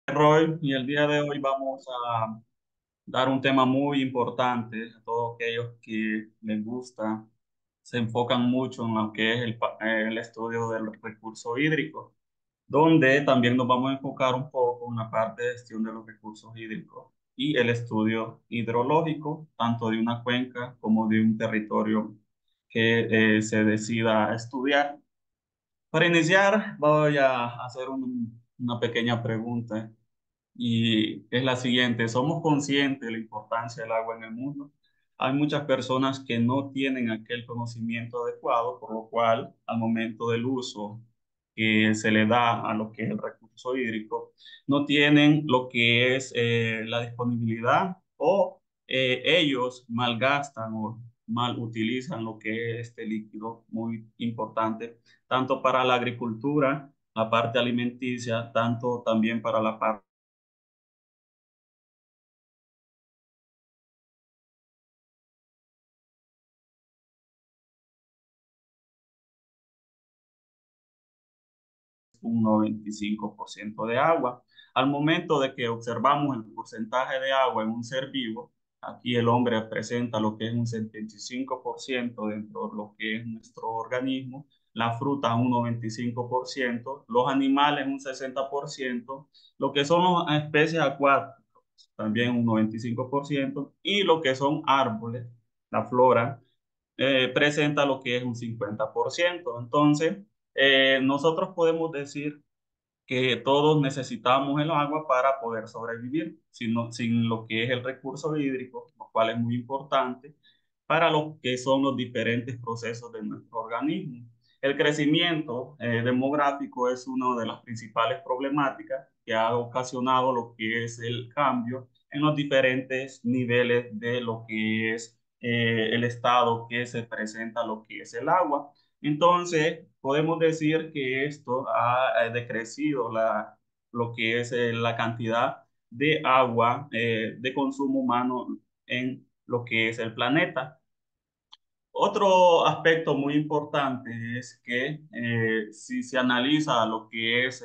Roy, y el día de hoy vamos a dar un tema muy importante a todos aquellos que les gusta, se enfocan mucho en lo que es el estudio del recurso hídrico, donde también nos vamos a enfocar un poco en la parte de gestión de los recursos hídricos y el estudio hidrológico, tanto de una cuenca como de un territorio que se decida estudiar. Para iniciar, voy a hacer una pequeña pregunta y es la siguiente: ¿somos conscientes de la importancia del agua en el mundo? Hay muchas personas que no tienen aquel conocimiento adecuado, por lo cual al momento del uso que se le da a lo que es el recurso hídrico, no tienen lo que es la disponibilidad o ellos malgastan o mal utilizan lo que es este líquido muy importante, tanto para la agricultura, la parte alimenticia, tanto también para la parte un 95% de agua. Al momento de que observamos el porcentaje de agua en un ser vivo, aquí el hombre presenta lo que es un 75% dentro de lo que es nuestro organismo, la fruta un 95%, los animales un 60%, lo que son las especies acuáticas también un 95%, y lo que son árboles, la flora, presenta lo que es un 50%. Entonces, nosotros podemos decir que todos necesitamos el agua para poder sobrevivir, sin lo que es el recurso hídrico, lo cual es muy importante para lo que son los diferentes procesos de nuestro organismo. El crecimiento demográfico es una de las principales problemáticas que ha ocasionado lo que es el cambio en los diferentes niveles de lo que es el estado que se presenta lo que es el agua. Entonces, podemos decir que esto ha decrecido lo que es la cantidad de agua de consumo humano en lo que es el planeta. Otro aspecto muy importante es que si se analiza lo que es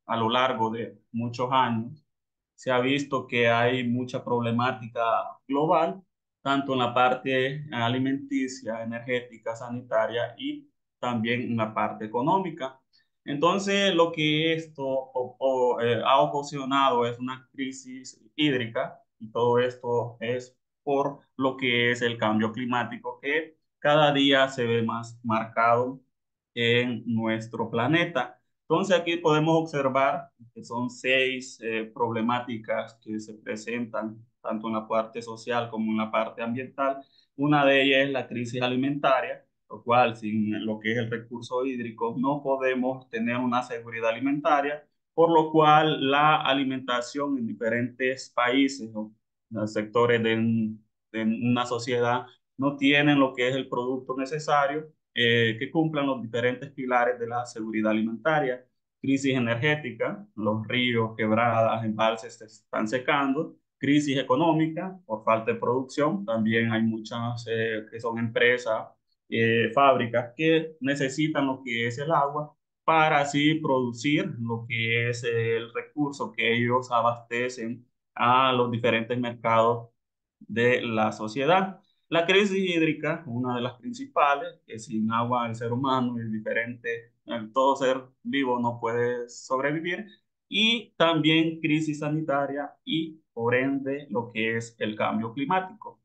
a lo largo de muchos años, se ha visto que hay mucha problemática global, tanto en la parte alimenticia, energética, sanitaria y también en la parte económica. Entonces, lo que esto ha ocasionado es una crisis hídrica, y todo esto es por lo que es el cambio climático que cada día se ve más marcado en nuestro planeta. Entonces aquí podemos observar que son seis problemáticas que se presentan tanto en la parte social como en la parte ambiental. Una de ellas es la crisis alimentaria, lo cual sin lo que es el recurso hídrico no podemos tener una seguridad alimentaria, por lo cual la alimentación en diferentes países o sectores de una sociedad no tienen lo que es el producto necesario que cumplan los diferentes pilares de la seguridad alimentaria. Crisis energética, los ríos, quebradas, embalses se están secando. Crisis económica por falta de producción, también hay muchas que son empresas, fábricas que necesitan lo que es el agua para así producir lo que es el recurso que ellos abastecen a los diferentes mercados de la sociedad. La crisis hídrica, una de las principales, que sin agua el ser humano es diferente, todo ser vivo no puede sobrevivir, y también crisis sanitaria y por ende lo que es el cambio climático.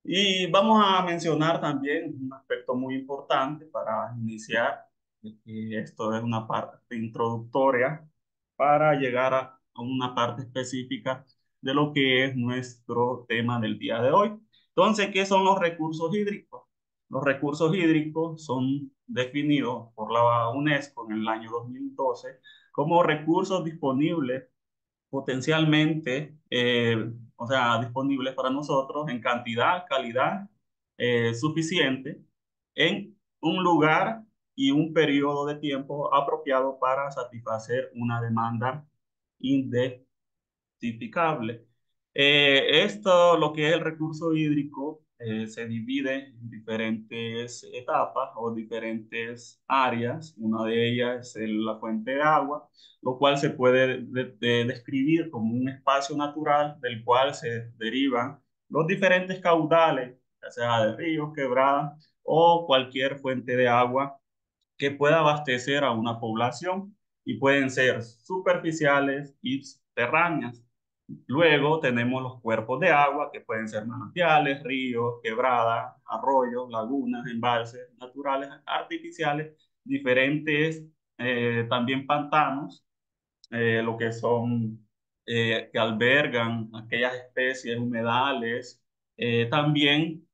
Y vamos a mencionar también un aspecto muy importante para iniciar, que esto es una parte introductoria para llegar a una parte específica de lo que es nuestro tema del día de hoy. Entonces, ¿qué son los recursos hídricos? Los recursos hídricos son definidos por la UNESCO en el año 2012 como recursos disponibles potencialmente, o sea, disponibles para nosotros en cantidad, calidad suficiente, en un lugar y un periodo de tiempo apropiado para satisfacer una demanda indectificable. Esto, lo que es el recurso hídrico, se divide en diferentes etapas o diferentes áreas. Una de ellas es la fuente de agua, lo cual se puede describir como un espacio natural del cual se derivan los diferentes caudales, ya sea de ríos, quebradas o cualquier fuente de agua que pueda abastecer a una población y pueden ser superficiales y subterráneas. Luego tenemos los cuerpos de agua que pueden ser manantiales, ríos, quebradas, arroyos, lagunas, embalses naturales, artificiales, diferentes también pantanos, lo que son, que albergan aquellas especies, humedales, también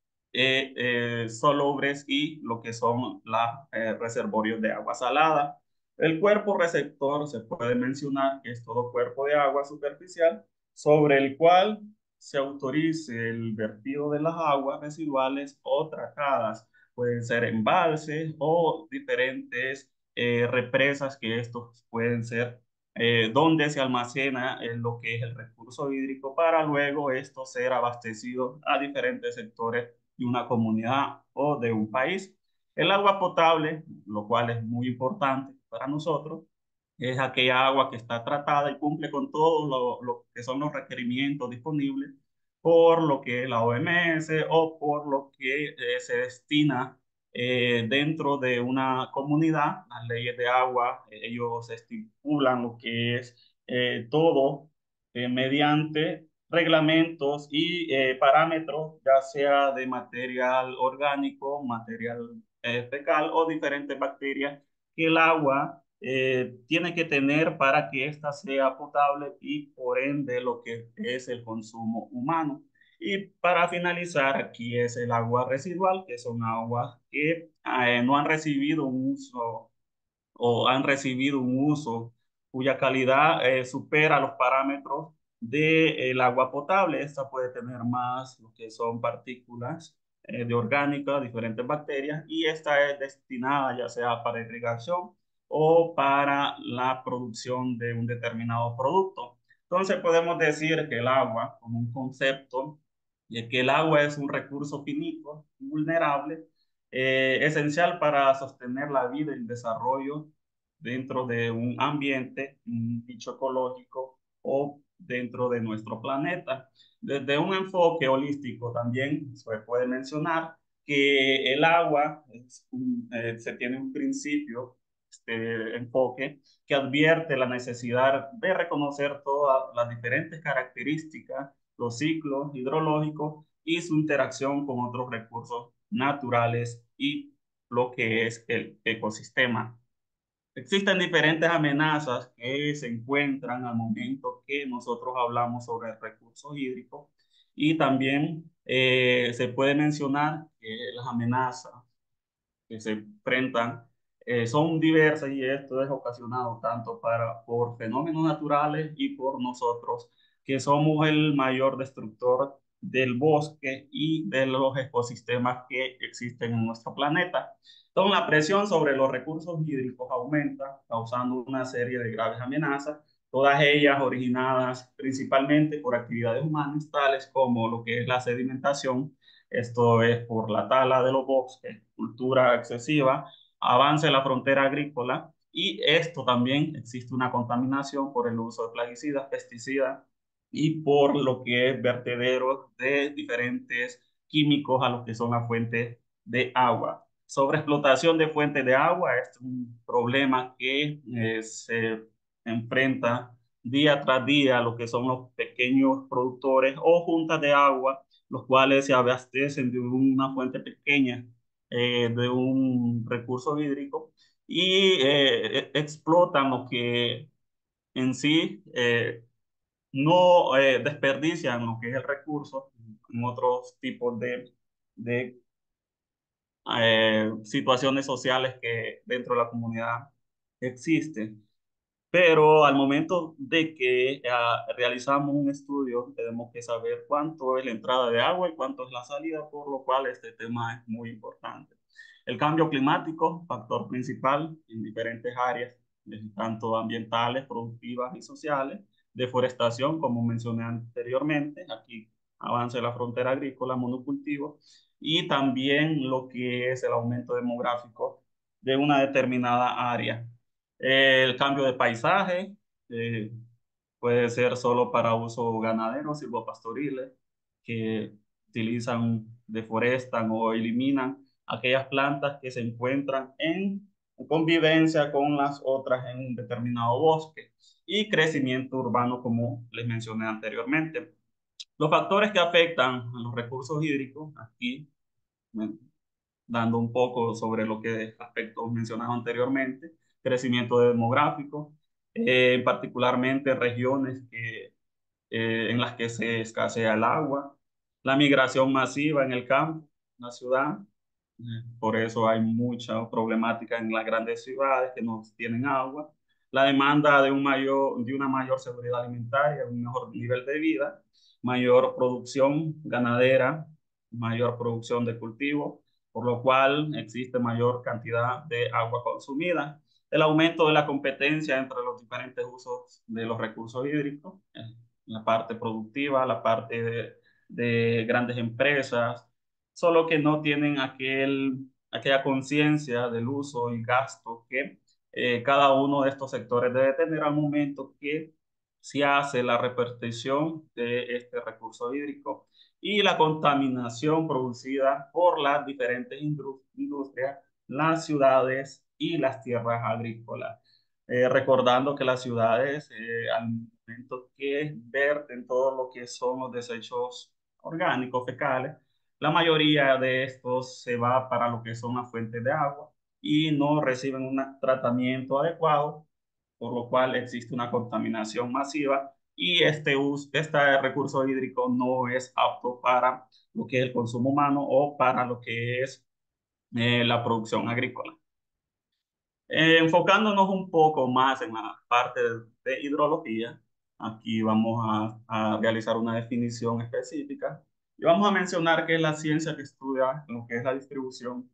salobres y lo que son los reservorios de agua salada. El cuerpo receptor se puede mencionar que es todo cuerpo de agua superficial sobre el cual se autorice el vertido de las aguas residuales o tratadas. Pueden ser embalses o diferentes represas que estos pueden ser donde se almacena lo que es el recurso hídrico para luego esto ser abastecido a diferentes sectores de una comunidad o de un país. El agua potable, lo cual es muy importante para nosotros, es aquella agua que está tratada y cumple con todos lo que son los requerimientos disponibles por lo que es la OMS o por lo que se destina dentro de una comunidad. Las leyes de agua, ellos estipulan lo que es todo mediante reglamentos y parámetros, ya sea de material orgánico, material fecal o diferentes bacterias que el agua tiene que tener para que ésta sea potable y por ende lo que es el consumo humano. Y para finalizar, aquí es el agua residual, que son aguas que no han recibido un uso o han recibido un uso cuya calidad supera los parámetros del agua potable. Esta puede tener más lo que son partículas de orgánica, diferentes bacterias, y esta es destinada ya sea para irrigación o para la producción de un determinado producto. Entonces podemos decir que el agua, como un concepto, y que el agua es un recurso finito, vulnerable, esencial para sostener la vida y el desarrollo dentro de un ambiente, un nicho ecológico o dentro de nuestro planeta. Desde un enfoque holístico también se puede mencionar que el agua se tiene un principio, este enfoque, que advierte la necesidad de reconocer todas las diferentes características, los ciclos hidrológicos y su interacción con otros recursos naturales y lo que es el ecosistema. Existen diferentes amenazas que se encuentran al momento que nosotros hablamos sobre recursos hídricos y también se puede mencionar que las amenazas que se enfrentan son diversas y esto es ocasionado tanto por fenómenos naturales y por nosotros, que somos el mayor destructor del bosque y de los ecosistemas que existen en nuestro planeta. Entonces, la presión sobre los recursos hídricos aumenta, causando una serie de graves amenazas, todas ellas originadas principalmente por actividades humanas, tales como lo que es la sedimentación, esto es por la tala de los bosques, cultura excesiva, avance en la frontera agrícola y esto también existe una contaminación por el uso de plaguicidas, pesticidas y por lo que es vertederos de diferentes químicos a lo que son las fuentes de agua. Sobreexplotación de fuentes de agua es un problema que se enfrenta día tras día a lo que son los pequeños productores o juntas de agua, los cuales se abastecen de una fuente pequeña, de un recurso hídrico y explotan lo que en sí no desperdician lo que es el recurso en otros tipos de situaciones sociales que dentro de la comunidad existen. Pero al momento de que realizamos un estudio, tenemos que saber cuánto es la entrada de agua y cuánto es la salida, por lo cual este tema es muy importante. El cambio climático, factor principal en diferentes áreas, tanto ambientales, productivas y sociales, deforestación, como mencioné anteriormente, aquí avance de la frontera agrícola, monocultivo, y también lo que es el aumento demográfico de una determinada área. El cambio de paisaje eh, puede ser solo para uso ganadero, silvopastoriles, que utilizan, deforestan o eliminan aquellas plantas que se encuentran en convivencia con las otras en un determinado bosque, y crecimiento urbano, como les mencioné anteriormente. Los factores que afectan a los recursos hídricos, aquí dando un poco sobre lo que aspectos mencionados anteriormente: crecimiento demográfico, particularmente regiones en las que se escasea el agua, la migración masiva en el campo, en la ciudad. Por eso hay mucha problemática en las grandes ciudades que no tienen agua. La demanda de una mayor seguridad alimentaria, un mejor nivel de vida, mayor producción ganadera, mayor producción de cultivo, por lo cual existe mayor cantidad de agua consumida. El aumento de la competencia entre los diferentes usos de los recursos hídricos, la parte productiva, la parte de grandes empresas, solo que no tienen aquella conciencia del uso y gasto que cada uno de estos sectores debe tener al momento que se hace la repartición de este recurso hídrico y la contaminación producida por las diferentes industrias, las ciudades y las tierras agrícolas. Recordando que las ciudades, al momento que verten todo lo que son los desechos orgánicos, fecales, la mayoría de estos se va para lo que son las fuentes de agua y no reciben un tratamiento adecuado, por lo cual existe una contaminación masiva y este recurso hídrico no es apto para lo que es el consumo humano o para lo que es la producción agrícola. Enfocándonos un poco más en la parte de hidrología, aquí vamos a realizar una definición específica y vamos a mencionar que es la ciencia que estudia lo que es la distribución,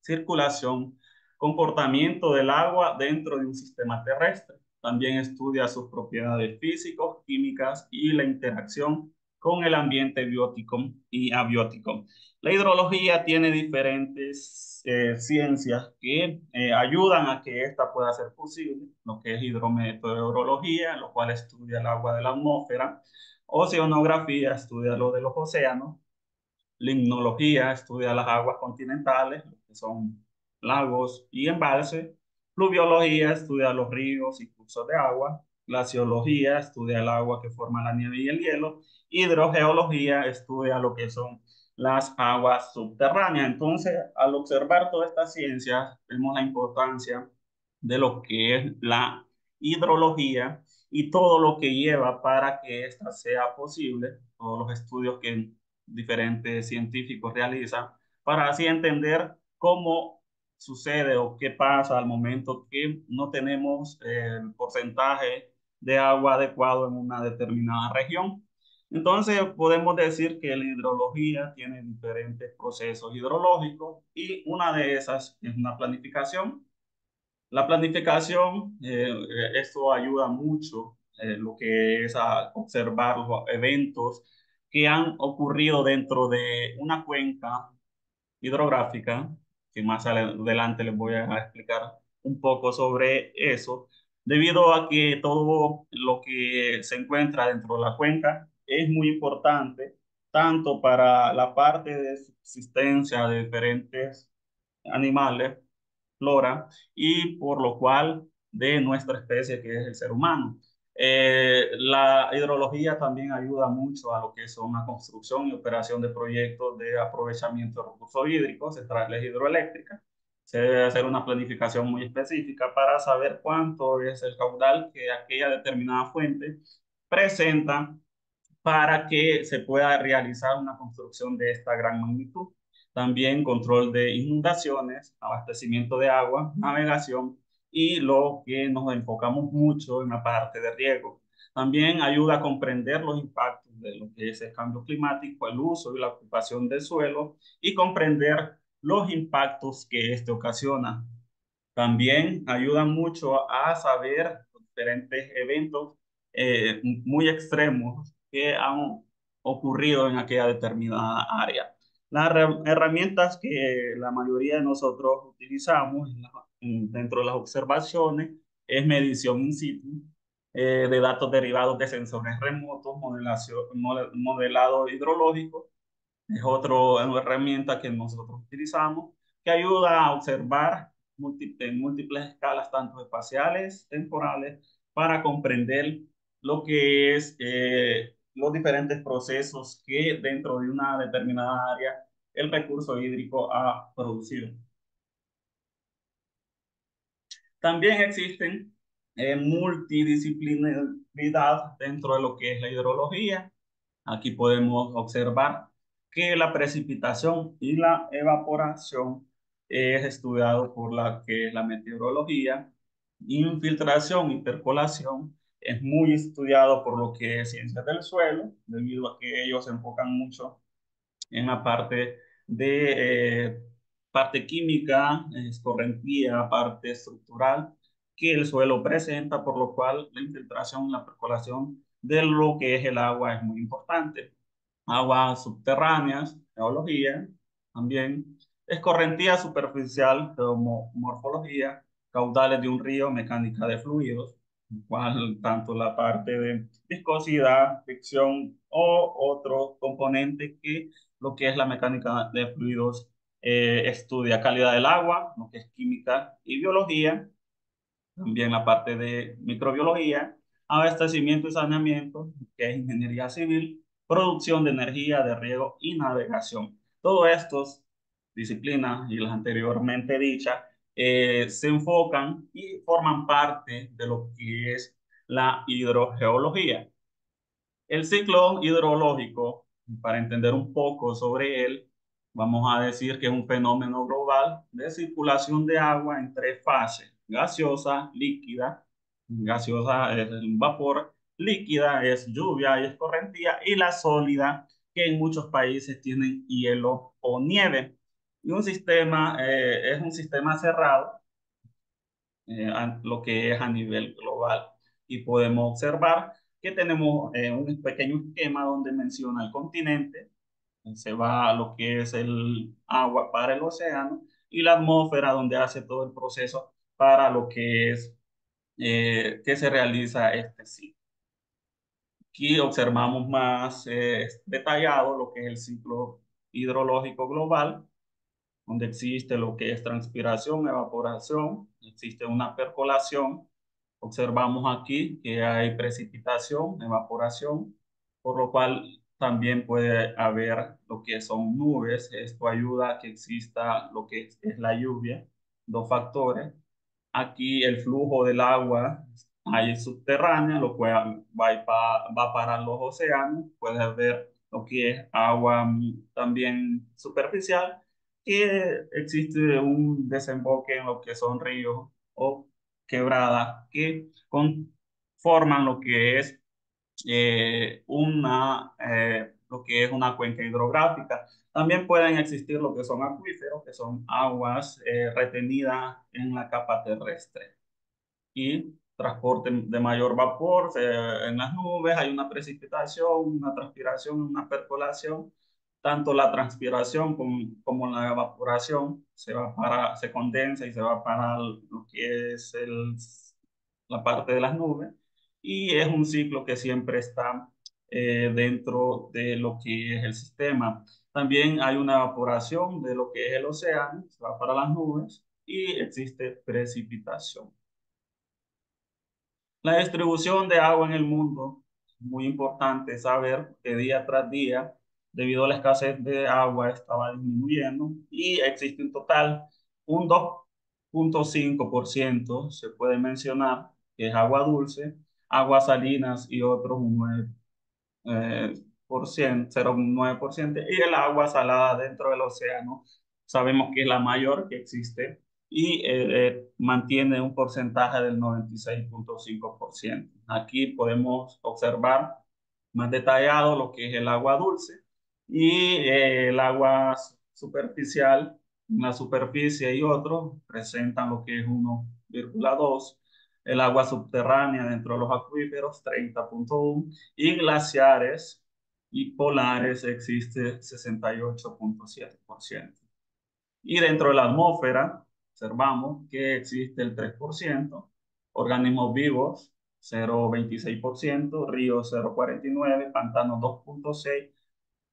circulación, comportamiento del agua dentro de un sistema terrestre. También estudia sus propiedades físicas, químicas y la interacción con el ambiente biótico y abiótico. La hidrología tiene diferentes ciencias que ayudan a que esta pueda ser posible, lo que es hidrometeorología, lo cual estudia el agua de la atmósfera; oceanografía estudia lo de los océanos; limnología estudia las aguas continentales, que son lagos y embalses; fluviología estudia los ríos y cursos de agua; glaciología estudia el agua que forma la nieve y el hielo; hidrogeología estudia lo que son las aguas subterráneas. Entonces, al observar todas estas ciencias, vemos la importancia de lo que es la hidrología y todo lo que lleva para que ésta sea posible, todos los estudios que diferentes científicos realizan, para así entender cómo sucede o qué pasa al momento que no tenemos el porcentaje de agua adecuado en una determinada región. Entonces, podemos decir que la hidrología tiene diferentes procesos hidrológicos y una de esas es una planificación. La planificación, esto ayuda mucho, lo que es a observar los eventos que han ocurrido dentro de una cuenca hidrográfica, que más adelante les voy a explicar un poco sobre eso, debido a que todo lo que se encuentra dentro de la cuenca es muy importante, tanto para la parte de subsistencia de diferentes animales, flora, y por lo cual de nuestra especie, que es el ser humano. La hidrología también ayuda mucho a lo que son la construcción y operación de proyectos de aprovechamiento de recursos hídricos, centrales hidroeléctricas. Se debe hacer una planificación muy específica para saber cuánto es el caudal que aquella determinada fuente presenta para que se pueda realizar una construcción de esta gran magnitud. También control de inundaciones, abastecimiento de agua, navegación y lo que nos enfocamos mucho en la parte de riego. También ayuda a comprender los impactos de lo que es el cambio climático, el uso y la ocupación del suelo, y comprender los impactos que este ocasiona. También ayuda mucho a saber los diferentes eventos muy extremos que han ocurrido en aquella determinada área. Las herramientas que la mayoría de nosotros utilizamos dentro de las observaciones es medición in situ de datos derivados de sensores remotos, modelado hidrológico es otra herramienta que nosotros utilizamos que ayuda a observar en múltiples escalas, tanto espaciales, temporales, para comprender lo que es los diferentes procesos que dentro de una determinada área el recurso hídrico ha producido. También existen multidisciplinaridad dentro de lo que es la hidrología. Aquí podemos observar que la precipitación y la evaporación es estudiado por la que es la meteorología. Infiltración y percolación es muy estudiado por lo que es ciencias del suelo, debido a que ellos se enfocan mucho en la parte de parte química, escorrentía, parte estructural que el suelo presenta, por lo cual la infiltración y la percolación de lo que es el agua es muy importante. Aguas subterráneas, geología, también escorrentía superficial, geomorfología, caudales de un río, mecánica de fluidos, cual tanto la parte de viscosidad, fricción o otro componente que lo que es la mecánica de fluidos estudia calidad del agua, lo que es química y biología, también la parte de microbiología, abastecimiento y saneamiento, que es ingeniería civil, producción de energía, de riego y navegación. Todas estas disciplinas y las anteriormente dichas se enfocan y forman parte de lo que es la hidrogeología. El ciclo hidrológico, para entender un poco sobre él, vamos a decir que es un fenómeno global de circulación de agua en tres fases: gaseosa, líquida, gaseosa es el vapor, líquida es lluvia y escorrentía, y la sólida, que en muchos países tienen hielo o nieve. Y un sistema es un sistema cerrado, lo que es a nivel global. Y podemos observar que tenemos un pequeño esquema donde menciona el continente, se va a lo que es el agua para el océano, y la atmósfera donde hace todo el proceso para lo que es que se realiza este ciclo. Aquí observamos más detallado lo que es el ciclo hidrológico global, donde existe lo que es transpiración, evaporación, existe una percolación. Observamos aquí que hay precipitación, evaporación, por lo cual también puede haber lo que son nubes. Esto ayuda a que exista lo que es la lluvia, dos factores. Aquí el flujo del agua hay subterránea, lo cual va para los océanos. Puedes ver lo que es agua también superficial, que existe un desemboque en lo que son ríos o quebradas que conforman lo que es lo que es una cuenca hidrográfica. También pueden existir lo que son acuíferos, que son aguas retenidas en la capa terrestre y transporte de mayor vapor en las nubes. Hay una precipitación, una transpiración, una percolación. Tanto la transpiración como la evaporación se condensa y se va para lo que es la parte de las nubes. Y es un ciclo que siempre está dentro de lo que es el sistema. También hay una evaporación de lo que es el océano, se va para las nubes y existe precipitación. La distribución de agua en el mundo es muy importante saber que día tras día, debido a la escasez de agua, estaba disminuyendo y existe un total, un 2,5% se puede mencionar, que es agua dulce, aguas salinas y otros un 0,9%, y el agua salada dentro del océano sabemos que es la mayor que existe y mantiene un porcentaje del 96,5%. Aquí podemos observar más detallado lo que es el agua dulce y el agua superficial. En la superficie y otros presentan lo que es 1,2, el agua subterránea dentro de los acuíferos 30,1 y glaciares y polares existe 68,7%. Y dentro de la atmósfera observamos que existe el 3%, organismos vivos 0,26%, ríos 0,49%, pantanos 2,6%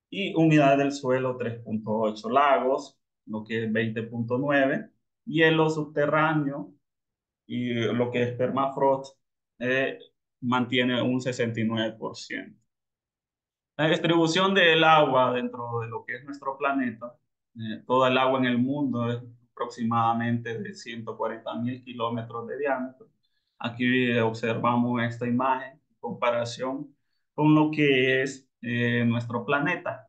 y humedad del suelo 3,8%, lagos, lo que es 20,9%, hielo subterráneo y lo que es permafrost eh, mantiene un 69%. La distribución del agua dentro de lo que es nuestro planeta, toda el agua en el mundo es aproximadamente de 140.000 kilómetros de diámetro. Aquí observamos esta imagen en comparación con lo que es nuestro planeta.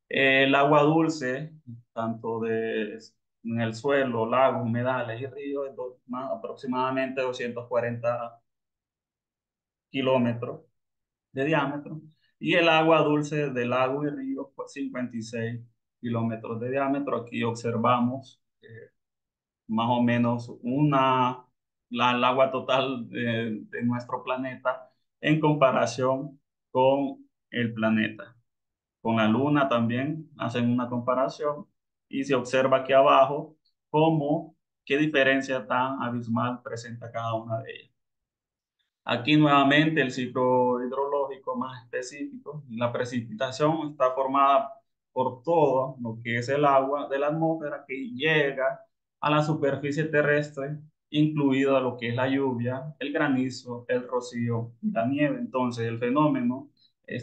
El agua dulce, tanto en el suelo, lagos, humedales y ríos, es aproximadamente 240 kilómetros de diámetro, y el agua dulce de lago y río, pues 56 kilómetros de diámetro. Aquí observamos más o menos el agua total de nuestro planeta en comparación con el planeta. Con la Luna también hacen una comparación y se observa aquí abajo cómo, qué diferencia tan abismal presenta cada una de ellas. Aquí nuevamente el ciclo hidrológico más específico. La precipitación está formada por todo lo que es el agua de la atmósfera que llega a la superficie terrestre, incluido lo que es la lluvia, el granizo, el rocío y la nieve. Entonces el fenómeno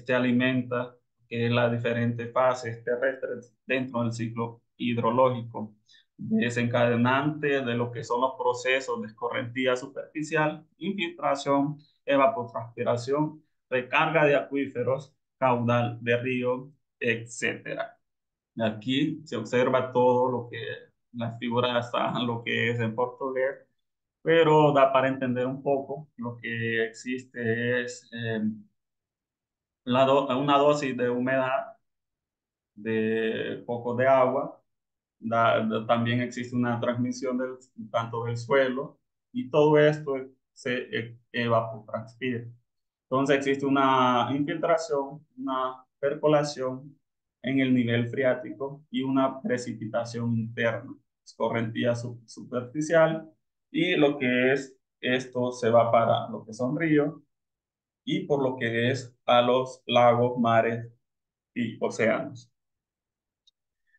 alimenta que es las diferentes fases terrestres dentro del ciclo hidrológico, desencadenante de lo que son los procesos de escorrentía superficial, infiltración, evapotranspiración, recarga de acuíferos, caudal de río, etcétera. Aquí se observa todo lo que las figuras están, lo que es en portugués, pero da para entender un poco. Lo que existe es una dosis de humedad, de poco de agua. También existe una transmisión tanto del suelo y todo esto se evapotranspira. Entonces existe una infiltración, una percolación en el nivel freático y una precipitación interna, escorrentía superficial, y lo que es esto se va para lo que son ríos y por lo que es a los lagos, mares y océanos.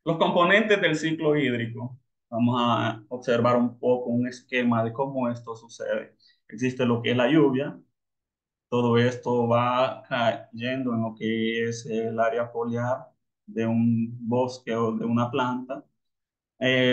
Los componentes del ciclo hídrico. Vamos a observar un poco un esquema de cómo esto sucede. Existe lo que es la lluvia. Todo esto va cayendo en lo que es el área foliar de un bosque o de una planta,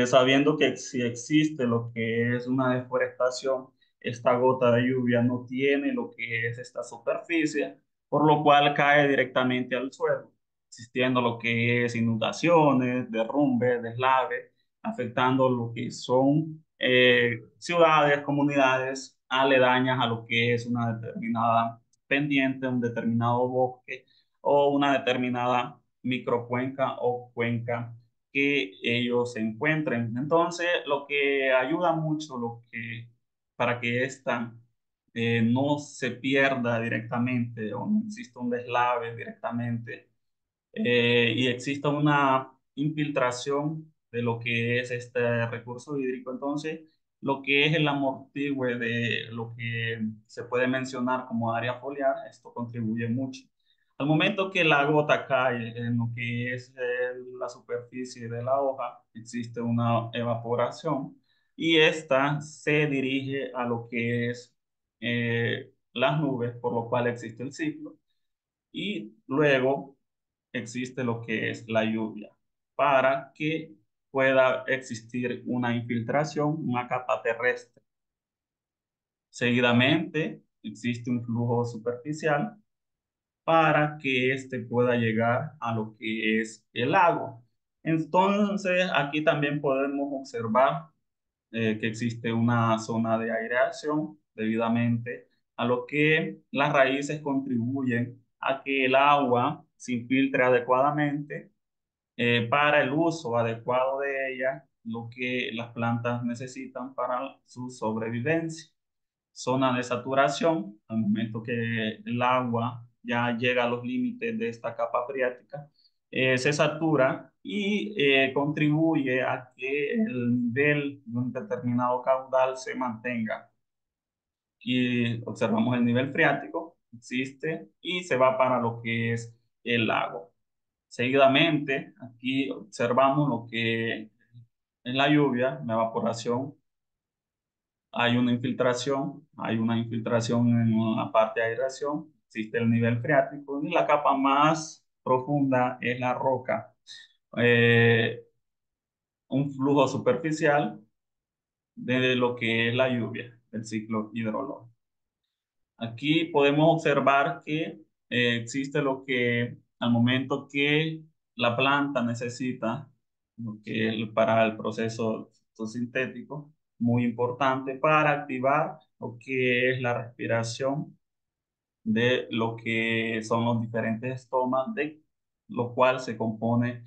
sabiendo que si existe lo que es una deforestación, esta gota de lluvia no tiene lo que es esta superficie, por lo cual cae directamente al suelo, existiendo lo que es inundaciones, derrumbes, deslaves, afectando lo que son ciudades, comunidades aledañas a lo que es una determinada pendiente, un determinado bosque o una determinada microcuenca o cuenca que ellos se encuentren. Entonces, lo que ayuda mucho para que esta no se pierda directamente o no exista un deslave directamente, y exista una infiltración de lo que es este recurso hídrico. Entonces, lo que es el amortigüe de lo que se puede mencionar como área foliar, esto contribuye mucho. Al momento que la gota cae en lo que es la superficie de la hoja, existe una evaporación y esta se dirige a lo que es las nubes, por lo cual existe el ciclo. Y luego existe lo que es la lluvia, para que pueda existir una infiltración, una capa terrestre. Seguidamente, existe un flujo superficial para que éste pueda llegar a lo que es el lago. Entonces, aquí también podemos observar que existe una zona de aireación debidamente a lo que las raíces contribuyen a que el agua se infiltre adecuadamente para el uso adecuado de ella, lo que las plantas necesitan para su sobrevivencia. Zona de saturación, al momento que el agua ya llega a los límites de esta capa freática, se satura y contribuye a que el nivel de un determinado caudal se mantenga. Aquí observamos el nivel freático, existe y se va para lo que es el lago. Seguidamente, aquí observamos lo que es la lluvia, la evaporación. Hay una infiltración en la parte de aireación, existe el nivel freático y la capa más profunda es la roca. Eh, un flujo superficial de lo que es la lluvia, el ciclo hidrológico. Aquí podemos observar que existe lo que al momento que la planta necesita, lo que para el proceso fotosintético, muy importante para activar lo que es la respiración de lo que son los diferentes estomas, de lo cual se compone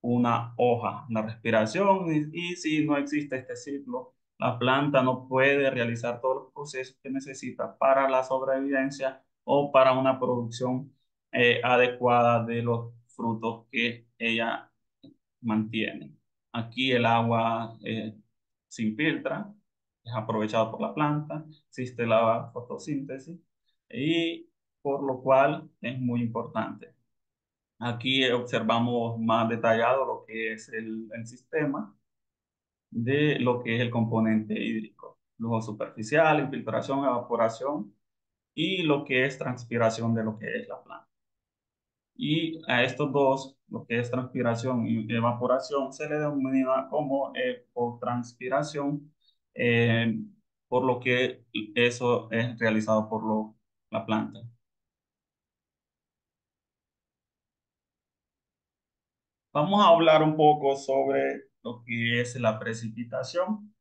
una hoja, la respiración, y si no existe este ciclo, la planta no puede realizar todos los procesos que necesita para la sobrevivencia o para una producción adecuada de los frutos que ella mantiene. Aquí el agua se infiltra, es aprovechado por la planta, existe la fotosíntesis y por lo cual es muy importante. Aquí observamos más detallado lo que es el sistema de lo que es el componente hídrico, flujo superficial, infiltración, evaporación y lo que es transpiración de lo que es la planta. Y a estos dos, lo que es transpiración y evaporación, se le denomina como evapotranspiración, eh, por lo que eso es realizado por la planta. Vamos a hablar un poco sobre lo que es la precipitación.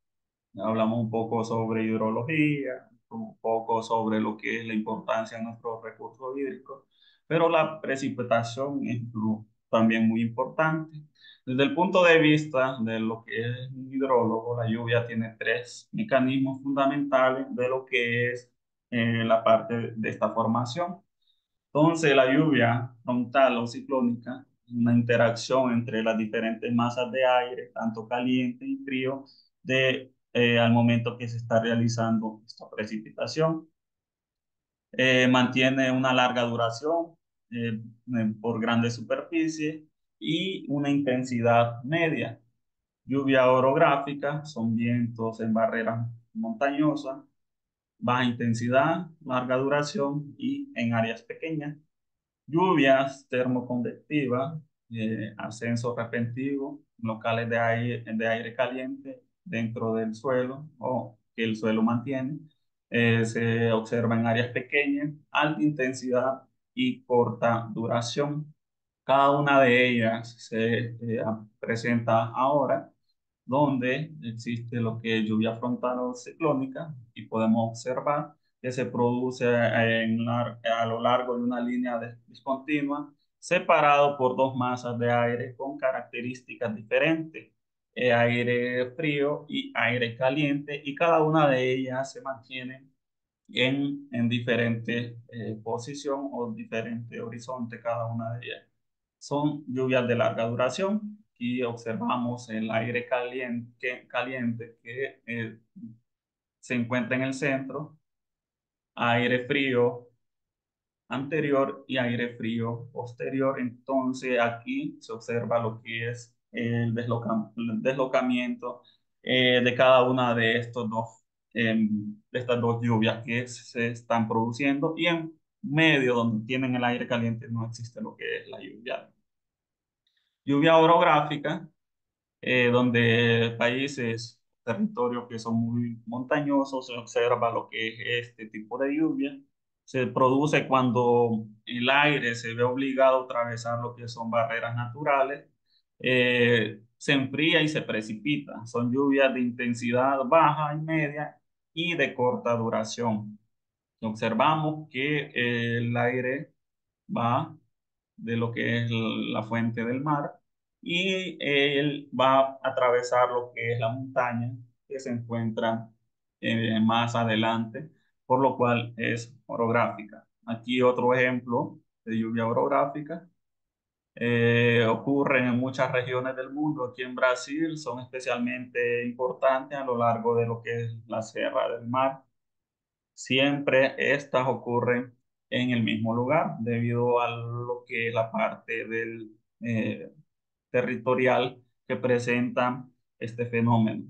Hablamos un poco sobre hidrología, un poco sobre lo que es la importancia de nuestros recursos hídricos, pero la precipitación es también muy importante. Desde el punto de vista de lo que es un hidrólogo, la lluvia tiene tres mecanismos fundamentales de lo que es la parte de esta formación. Entonces, la lluvia frontal o ciclónica, una interacción entre las diferentes masas de aire, tanto caliente y frío, al momento que se está realizando esta precipitación. Mantiene una larga duración por grandes superficies y una intensidad media. Lluvia orográfica son vientos en barreras montañosas, baja intensidad, larga duración y en áreas pequeñas. Lluvias termoconvectivas, ascenso repentino, locales de aire caliente dentro del suelo o que el suelo mantiene. Se observa en áreas pequeñas, alta intensidad y corta duración. Cada una de ellas se presenta ahora, donde existe lo que es lluvia frontal o ciclónica y podemos observar que se produce a lo largo de una línea discontinua, separado por dos masas de aire con características diferentes, aire frío y aire caliente, y cada una de ellas se mantiene en diferente posición o diferente horizonte, cada una de ellas. Son lluvias de larga duración y observamos el aire caliente que se encuentra en el centro, aire frío anterior y aire frío posterior. Entonces aquí se observa lo que es el deslocamiento de cada una de de estas dos lluvias que se están produciendo, y en medio donde tienen el aire caliente no existe lo que es la lluvia orográfica, donde países, territorios que son muy montañosos, se observa lo que es este tipo de lluvia. Se produce cuando el aire se ve obligado a atravesar lo que son barreras naturales, se enfría y se precipita. Son lluvias de intensidad baja y media y de corta duración. Observamos que el aire va de lo que es la fuente del mar, y él va a atravesar lo que es la montaña que se encuentra más adelante, por lo cual es orográfica. Aquí otro ejemplo de lluvia orográfica. Ocurren en muchas regiones del mundo. Aquí en Brasil son especialmente importantes a lo largo de lo que es la Sierra del Mar. Siempre estas ocurren en el mismo lugar debido a lo que es la parte del territorial que presenta este fenómeno.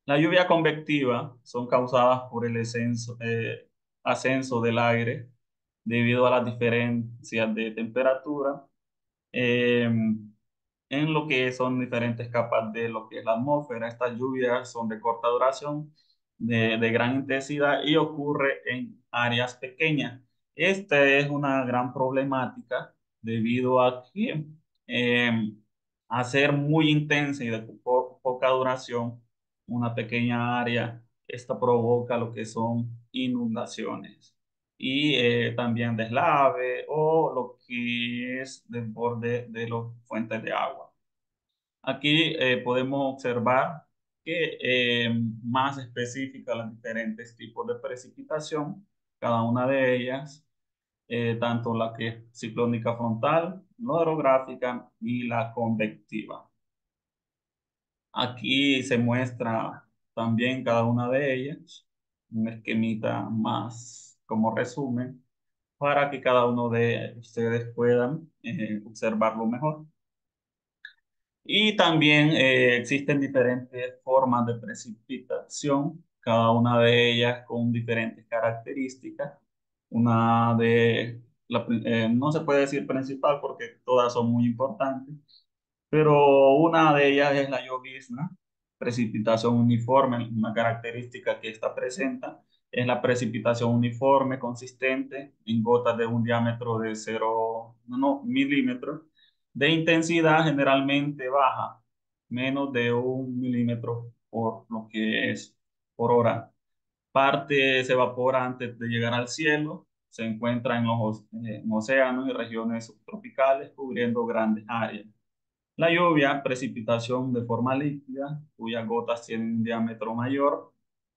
La lluvia convectiva son causadas por el ascenso del aire debido a las diferencias de temperatura eh, en lo que son diferentes capas de lo que es la atmósfera. Estas lluvias son de corta duración, de gran intensidad y ocurre en áreas pequeñas. Esta es una gran problemática debido a que a ser muy intensa y de poca duración, una pequeña área, esta provoca lo que son inundaciones y también deslave o lo que es desborde de las fuentes de agua. Aquí podemos observar que más específicas las diferentes tipos de precipitación, cada una de ellas, tanto la que es ciclónica frontal, la orográfica y la convectiva. Aquí se muestra también cada una de ellas, un esquemita más como resumen para que cada uno de ustedes puedan observarlo mejor. Y también existen diferentes formas de precipitación, cada una de ellas con diferentes características. Una de, no se puede decir principal porque todas son muy importantes, pero una de ellas es la llovizna, precipitación uniforme. Una característica que esta presenta es la precipitación uniforme, consistente, en gotas de un diámetro de 0, no, milímetros, de intensidad generalmente baja, menos de 1 milímetro por lo que es por hora. Parte se evapora antes de llegar al cielo, se encuentra en los en océanos y regiones subtropicales, cubriendo grandes áreas. La lluvia, precipitación de forma líquida, cuyas gotas tienen un diámetro mayor.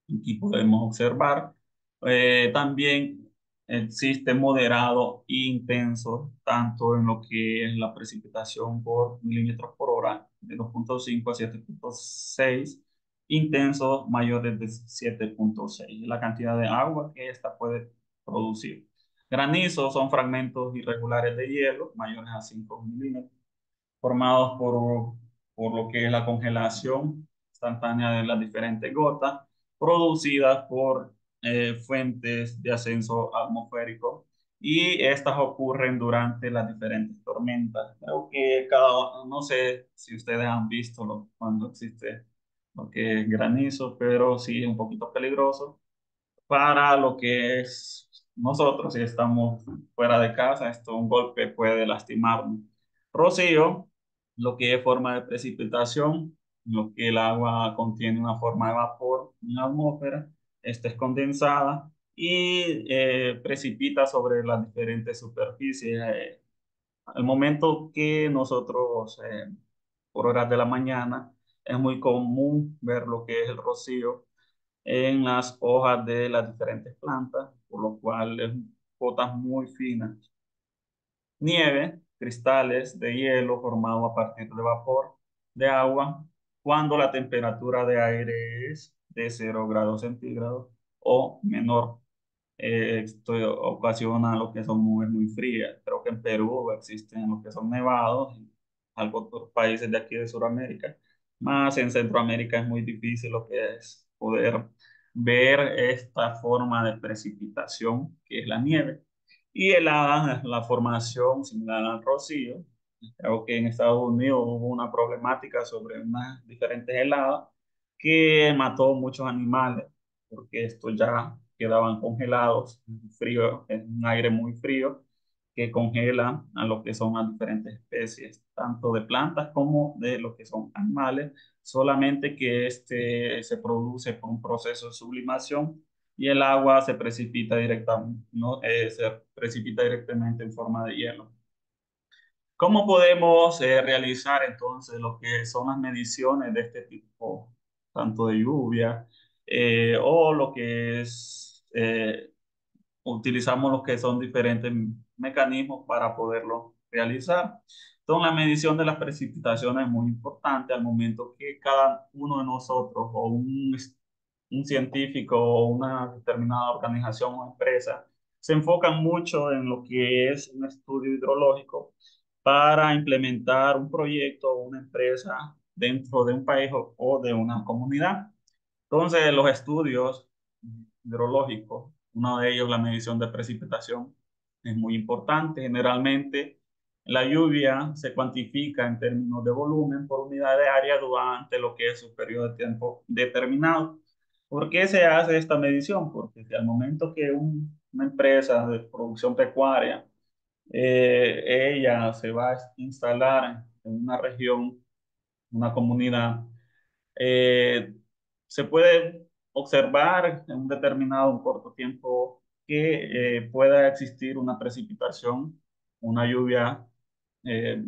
Aquí podemos observar. También existe moderado e intenso, tanto en lo que es la precipitación por milímetros por hora, de 2,5 a 7,6, intensos mayores de 7,6, la cantidad de agua que ésta puede producir. Granizos son fragmentos irregulares de hielo mayores a 5 milímetros formados por lo que es la congelación instantánea de las diferentes gotas, producidas por fuentes de ascenso atmosférico. Y estas ocurren durante las diferentes tormentas. Creo que no sé si ustedes han visto cuando existe lo que es granizo, pero sí es un poquito peligroso para lo que es nosotros, si estamos fuera de casa, esto un golpe puede lastimarnos. Rocío, lo que es forma de precipitación, lo que el agua contiene una forma de vapor en la atmósfera, esta es condensada y precipita sobre las diferentes superficies. Al momento que nosotros, por horas de la mañana, es muy común ver lo que es el rocío en las hojas de las diferentes plantas, por lo cual es gotas muy finas. Nieve, cristales de hielo formados a partir de vapor de agua cuando la temperatura de aire es de 0 °C o menor. Esto ocasiona lo que son nubes muy frías. Creo que en Perú existen lo que son nevados, en algunos países de aquí de Sudamérica, más en Centroamérica es muy difícil lo que es poder ver esta forma de precipitación que es la nieve. Y helada, la formación similar al rocío. Creo que en Estados Unidos hubo una problemática sobre unas diferentes heladas que mató muchos animales porque estos ya quedaban congelados, frío, es un aire muy frío que congela a lo que son las diferentes especies, tanto de plantas como de lo que son animales, solamente que este se produce por un proceso de sublimación y el agua se precipita directamente, no, se precipita directamente en forma de hielo. ¿Cómo podemos realizar entonces lo que son las mediciones de este tipo, tanto de lluvia o lo que es utilizamos lo que son diferentes mecanismos para poderlo realizar. Entonces, la medición de las precipitaciones es muy importante al momento que cada uno de nosotros o un científico o una determinada organización o empresa se enfocan mucho en lo que es un estudio hidrológico para implementar un proyecto o una empresa dentro de un país o de una comunidad. Entonces, los estudios hidrológicos, uno de ellos la medición de precipitación, es muy importante. Generalmente, la lluvia se cuantifica en términos de volumen por unidad de área durante lo que es un periodo de tiempo determinado. ¿Por qué se hace esta medición? Porque si al momento que una empresa de producción pecuaria, ella se va a instalar en una región, una comunidad, eh, se puede observar en un determinado un corto tiempo que pueda existir una precipitación, una lluvia eh,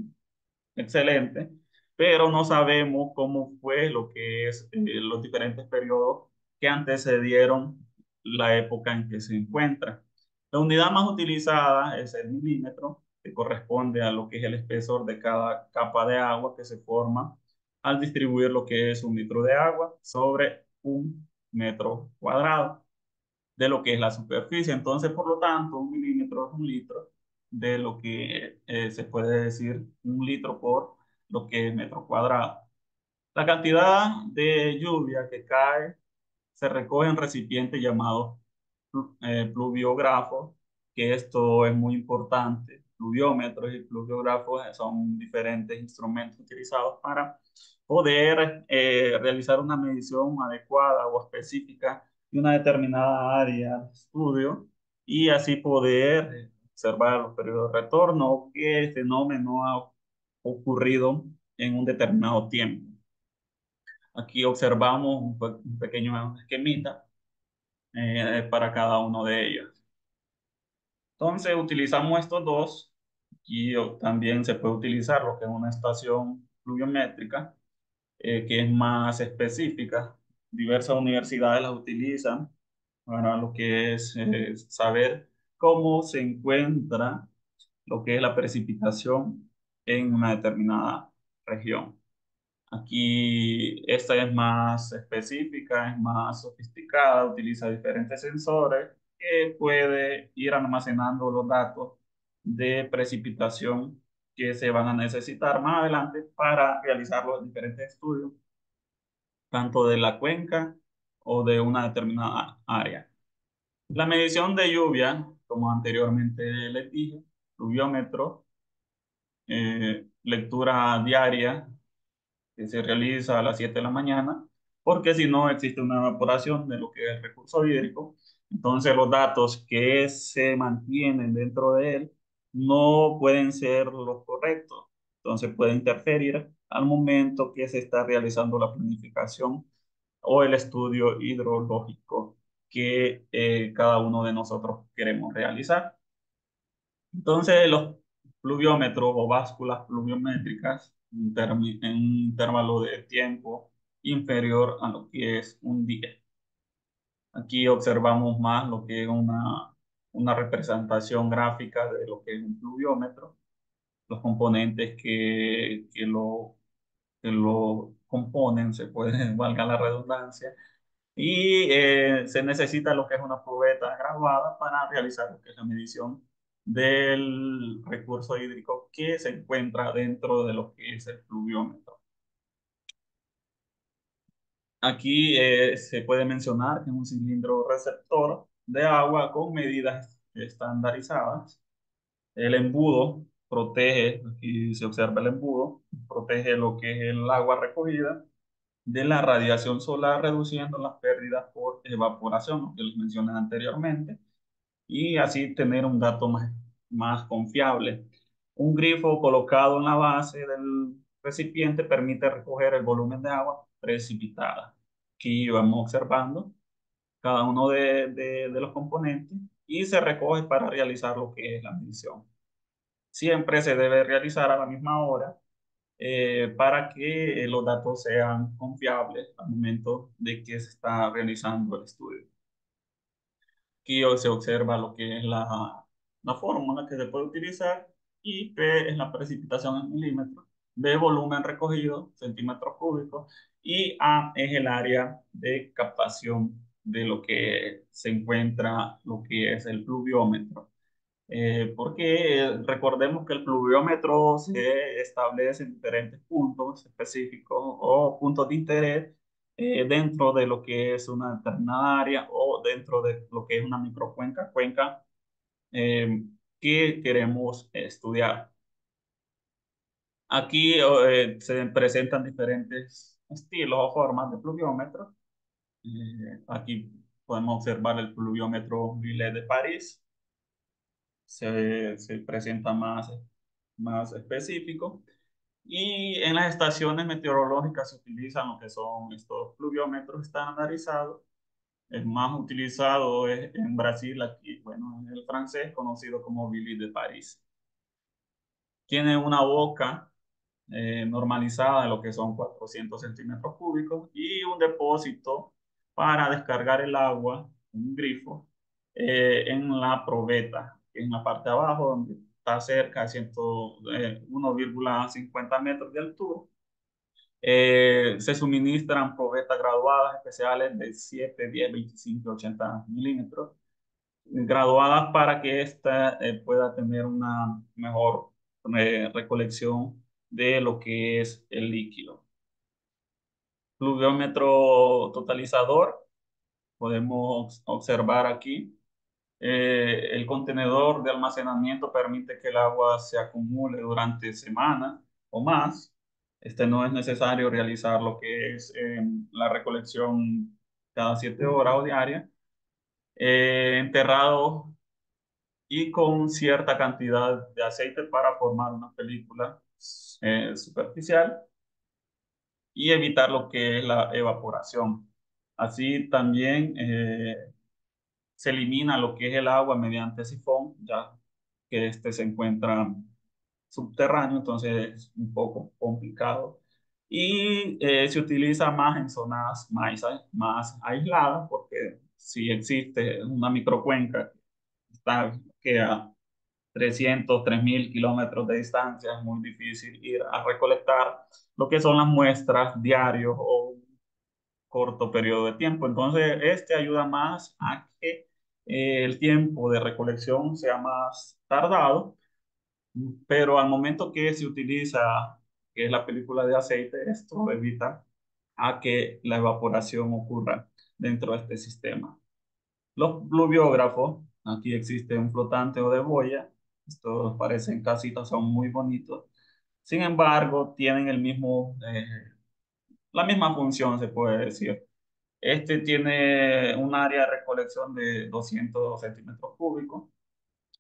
excelente, pero no sabemos cómo fue lo que es los diferentes periodos que antecedieron la época en que se encuentra. La unidad más utilizada es el milímetro, que corresponde a lo que es el espesor de cada capa de agua que se forma al distribuir lo que es un litro de agua sobre un metro cuadrado de lo que es la superficie. Entonces, por lo tanto, un milímetro es un litro de lo que se puede decir un litro por lo que es metro cuadrado. La cantidad de lluvia que cae se recoge en recipientes llamados pluviógrafos, que esto es muy importante. Pluviómetros y pluviógrafos son diferentes instrumentos utilizados para poder realizar una medición adecuada o específica de una determinada área de estudio y así poder observar los periodos de retorno o qué fenómeno ha ocurrido en un determinado tiempo. Aquí observamos un pequeño esquemita para cada uno de ellos. Entonces utilizamos estos dos y también se puede utilizar lo que es una estación pluviométrica que es más específica. Diversas universidades las utilizan para lo que es saber cómo se encuentra lo que es la precipitación en una determinada región. Aquí esta es más específica, es más sofisticada, utiliza diferentes sensores que puede ir almacenando los datos de precipitación que se van a necesitar más adelante para realizar los diferentes estudios, tanto de la cuenca o de una determinada área. La medición de lluvia, como anteriormente les dije, pluviómetro, lectura diaria que se realiza a las 7 de la mañana, porque si no existe una evaporación de lo que es el recurso hídrico. Entonces los datos que se mantienen dentro de él no pueden ser los correctos. Entonces puede interferir al momento que se está realizando la planificación o el estudio hidrológico que cada uno de nosotros queremos realizar. Entonces, los pluviómetros o básculas pluviométricas en un intervalo de tiempo inferior a lo que es un día. Aquí observamos más lo que es una representación gráfica de lo que es un pluviómetro, los componentes que lo componen, se puede, valga la redundancia, y se necesita lo que es una cubeta graduada para realizar lo que es la medición del recurso hídrico que se encuentra dentro de lo que es el pluviómetro. Aquí se puede mencionar que es un cilindro receptor de agua con medidas estandarizadas. El embudo protege, aquí se observa el embudo, protege lo que es el agua recogida de la radiación solar, reduciendo las pérdidas por evaporación, lo que les mencioné anteriormente, y así tener un dato más confiable. Un grifo colocado en la base del recipiente permite recoger el volumen de agua precipitada. Aquí vamos observando cada uno de los componentes y se recoge para realizar lo que es la medición. Siempre se debe realizar a la misma hora para que los datos sean confiables al momento de que se está realizando el estudio. Ok, Aquí se observa lo que es la fórmula que se puede utilizar y P es la precipitación en milímetros, B volumen recogido, centímetros cúbicos, y A es el área de captación de lo que se encuentra, lo que es el pluviómetro. Porque recordemos que el pluviómetro se establece en diferentes puntos específicos o puntos de interés dentro de lo que es una determinada área o dentro de lo que es una microcuenca, cuenca eh, que queremos estudiar. Aquí se presentan diferentes estilos o formas de pluviómetro. Aquí podemos observar el pluviómetro Millet de París. Se presenta más específico. Y en las estaciones meteorológicas se utilizan lo que son estos pluviómetros estandarizados. El más utilizado es en Brasil, aquí, bueno, el francés, conocido como Billy de París. Tiene una boca normalizada de lo que son 400 centímetros cúbicos y un depósito para descargar el agua, un grifo, en la probeta, en la parte de abajo, donde está cerca de 1,50 metros de altura. Se suministran probetas graduadas especiales de 7, 10, 25 y 80 milímetros, graduadas para que ésta pueda tener una mejor recolección de lo que es el líquido. Pluviómetro totalizador, podemos observar aquí. El contenedor de almacenamiento permite que el agua se acumule durante semanas o más. Este no es necesario realizar lo que es la recolección cada 7 horas o diaria. Enterrado y con cierta cantidad de aceite para formar una película superficial y evitar lo que es la evaporación. Así también se elimina lo que es el agua mediante sifón, ya que este se encuentra subterráneo, entonces es un poco complicado. Y se utiliza más en zonas más aisladas, porque si existe una microcuenca que está que a 300, 3.000 kilómetros de distancia, es muy difícil ir a recolectar lo que son las muestras diarios o un corto periodo de tiempo. Entonces, este ayuda más a que el tiempo de recolección sea más tardado, pero al momento que se utiliza, que es la película de aceite, esto evita a que la evaporación ocurra dentro de este sistema. Los pluviógrafos, aquí existe un flotante o de boya, estos parecen casitas, son muy bonitos. Sin embargo, tienen la misma función, se puede decir. Este tiene un área de recolección de 200 centímetros cúbicos,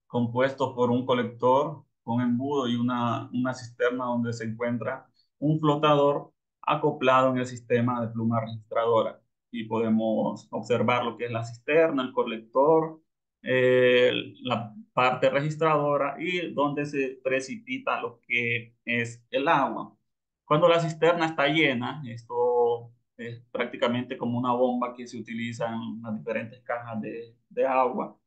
compuesto por un colector con embudo y una cisterna donde se encuentra un flotador acoplado en el sistema de pluma registradora. Y podemos observar lo que es la cisterna, el colector, la parte registradora y donde se precipita lo que es el agua. Cuando la cisterna está llena, esto es prácticamente como una bomba que se utiliza en las diferentes cajas de agua,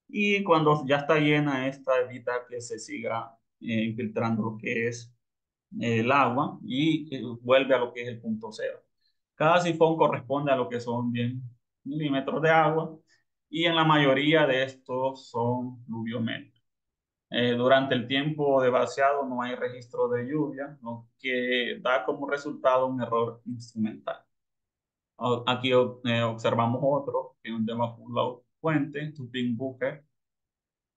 y cuando ya está llena, esta evita que se siga infiltrando lo que es el agua y vuelve a lo que es el punto cero. Cada sifón corresponde a lo que son 10 milímetros de agua y en la mayoría de estos son pluviométricos. Durante el tiempo de vaciado no hay registro de lluvia, lo que da como resultado un error instrumental. Aquí observamos otro, que es un tema fuente, Tupin Booker.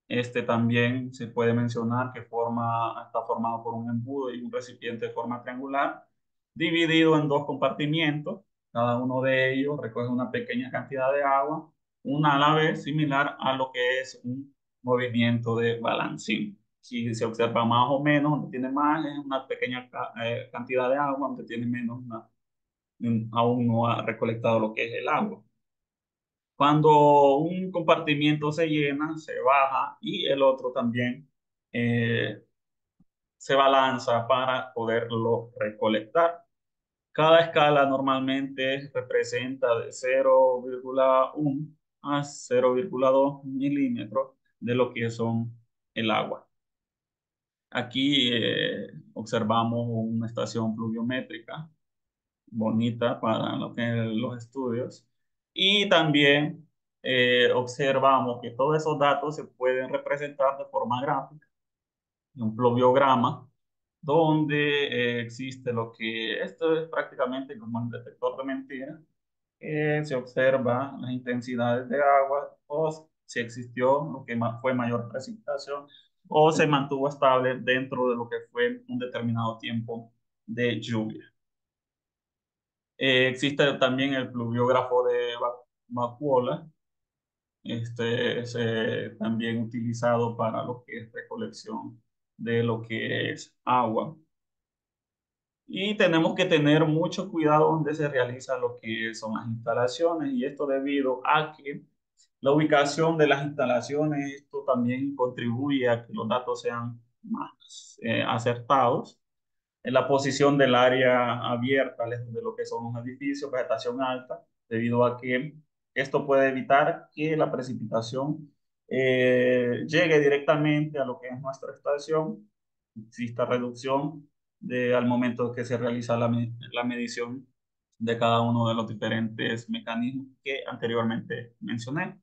Este también se puede mencionar que está formado por un embudo y un recipiente de forma triangular, dividido en dos compartimientos. Cada uno de ellos recoge una pequeña cantidad de agua, una a la vez, similar a lo que es un movimiento de balancín. Si se observa más o menos, donde tiene más es una pequeña cantidad de agua, donde tiene menos, aún no ha recolectado lo que es el agua. Cuando un compartimiento se llena, se baja y el otro también eh, se balanza para poderlo recolectar. Cada escala normalmente representa de 0,1 a 0,2 milímetros de lo que son el agua. Aquí observamos una estación pluviométrica bonita para lo que es los estudios. Y también observamos que todos esos datos se pueden representar de forma gráfica, en un pluviograma, donde existe lo que, esto es prácticamente como el detector de mentiras, se observa las intensidades de agua o si existió lo que fue mayor precipitación o se mantuvo estable dentro de lo que fue un determinado tiempo de lluvia. Existe también el pluviógrafo de vacuola. Este es también utilizado para lo que es recolección de lo que es agua. Y tenemos que tener mucho cuidado donde se realiza lo que son las instalaciones, y esto debido a que la ubicación de las instalaciones, esto también contribuye a que los datos sean más acertados. En la posición del área abierta, lejos de lo que son los edificios, vegetación alta, debido a que esto puede evitar que la precipitación llegue directamente a lo que es nuestra estación, exista reducción al momento que se realiza la medición de cada uno de los diferentes mecanismos que anteriormente mencioné.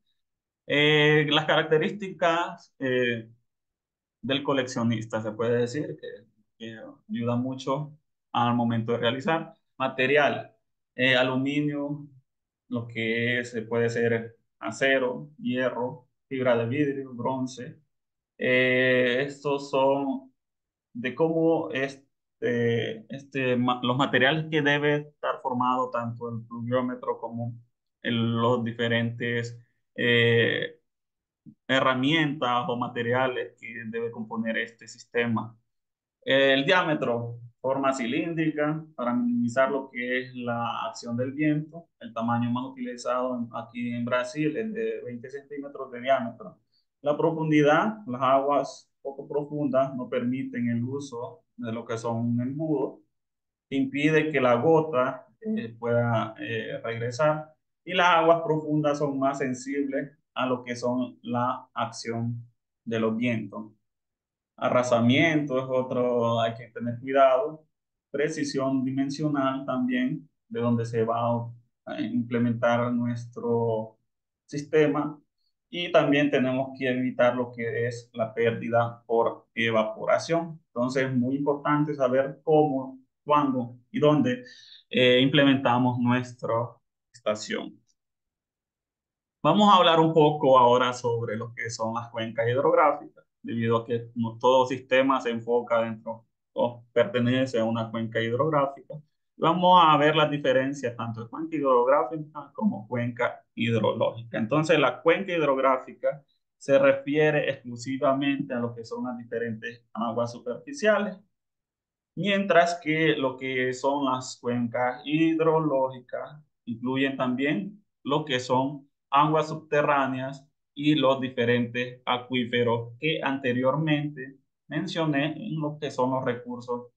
Las características del coleccionista, se puede decir, que ayuda mucho al momento de realizar. Material, aluminio, lo que es, puede ser acero, hierro, fibra de vidrio, bronce. Estos son de cómo los materiales que debe estar formado tanto el pluviómetro como los diferentes eh, herramientas o materiales que debe componer este sistema. El diámetro, forma cilíndrica para minimizar lo que es la acción del viento. El tamaño más utilizado aquí en Brasil es de 20 centímetros de diámetro. La profundidad, las aguas poco profundas no permiten el uso de lo que son un embudo, impide que la gota pueda regresar, y las aguas profundas son más sensibles a lo que son la acción de los vientos. Arrasamiento es otro, hay que tener cuidado. Precisión dimensional también, de donde se va a implementar nuestro sistema. Y también tenemos que evitar lo que es la pérdida por evaporación. Entonces, es muy importante saber cómo, cuándo y dónde implementamos nuestra estación. Vamos a hablar un poco ahora sobre lo que son las cuencas hidrográficas, debido a que no todo sistema se enfoca dentro o pertenece a una cuenca hidrográfica. Vamos a ver las diferencias tanto de cuenca hidrográfica como cuenca hidrológica. Entonces, la cuenca hidrográfica se refiere exclusivamente a lo que son las diferentes aguas superficiales, mientras que lo que son las cuencas hidrológicas incluyen también lo que son aguas subterráneas y los diferentes acuíferos que anteriormente mencioné en lo que son los recursos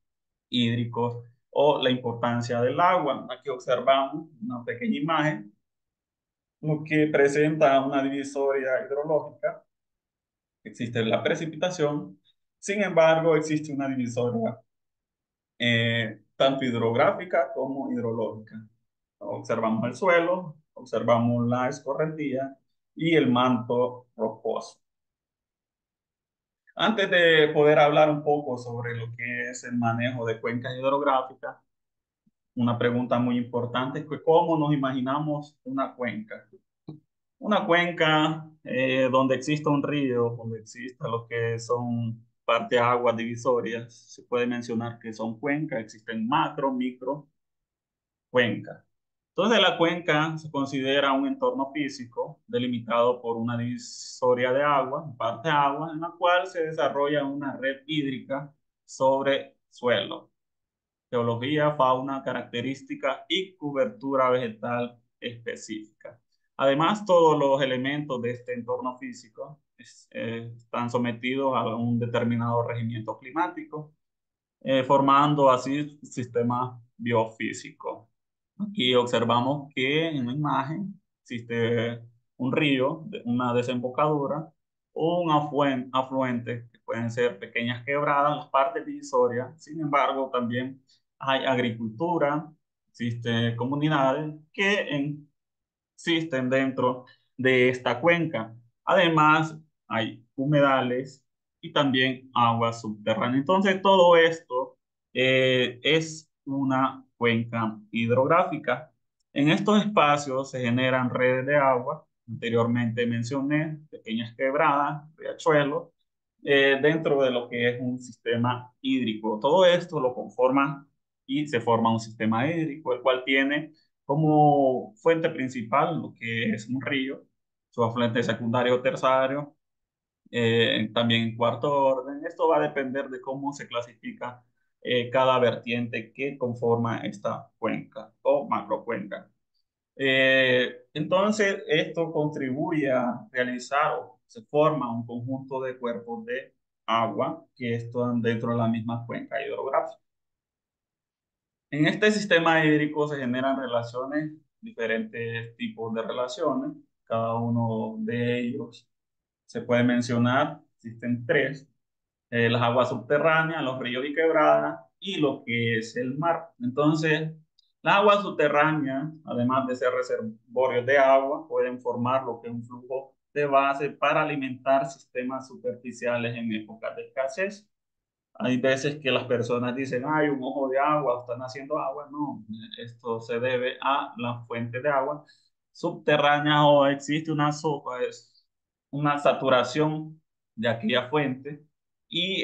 hídricos o la importancia del agua. Aquí observamos una pequeña imagen, lo que presenta una divisoria hidrológica. Existe la precipitación, sin embargo, existe una divisoria tanto hidrográfica como hidrológica. Observamos el suelo, observamos la escorrentía y el manto rocoso. Antes de poder hablar un poco sobre lo que es el manejo de cuencas hidrográficas, una pregunta muy importante es que cómo nos imaginamos una cuenca. Una cuenca donde exista un río, donde exista lo que son partes aguas divisorias, se puede mencionar que son cuencas, existen macro, micro cuenca. Entonces, la cuenca se considera un entorno físico delimitado por una divisoria de agua, parte agua, en la cual se desarrolla una red hídrica sobre suelo, geología, fauna, característica y cobertura vegetal específica. Además, todos los elementos de este entorno físico están sometidos a un determinado regimiento climático, formando así sistemas biofísicos. Aquí observamos que en la imagen existe un río, una desembocadura o un afluente, que pueden ser pequeñas quebradas, las partes divisorias. Sin embargo, también hay agricultura, existen comunidades existen dentro de esta cuenca. Además, hay humedales y también agua subterránea. Entonces, todo esto es una cuenca hidrográfica. En estos espacios se generan redes de agua, anteriormente mencioné, pequeñas quebradas, riachuelos, dentro de lo que es un sistema hídrico. Todo esto lo conforma y se forma un sistema hídrico, el cual tiene como fuente principal lo que es un río, su afluente secundario o terciario, también en cuarto orden. Esto va a depender de cómo se clasifica cada vertiente que conforma esta cuenca o macrocuenca. Entonces, esto contribuye a realizar o se forma un conjunto de cuerpos de agua que están dentro de la misma cuenca hidrográfica. En este sistema hídrico se generan relaciones, diferentes tipos de relaciones. Cada uno de ellos se puede mencionar, existen tres: las aguas subterráneas, los ríos y quebradas, y lo que es el mar. Entonces, las aguas subterráneas, además de ser reservorios de agua, pueden formar lo que es un flujo de base para alimentar sistemas superficiales en épocas de escasez. Hay veces que las personas dicen, hay un ojo de agua, están haciendo agua. No, esto se debe a la fuente de agua subterránea o existe es una saturación de aquella fuente y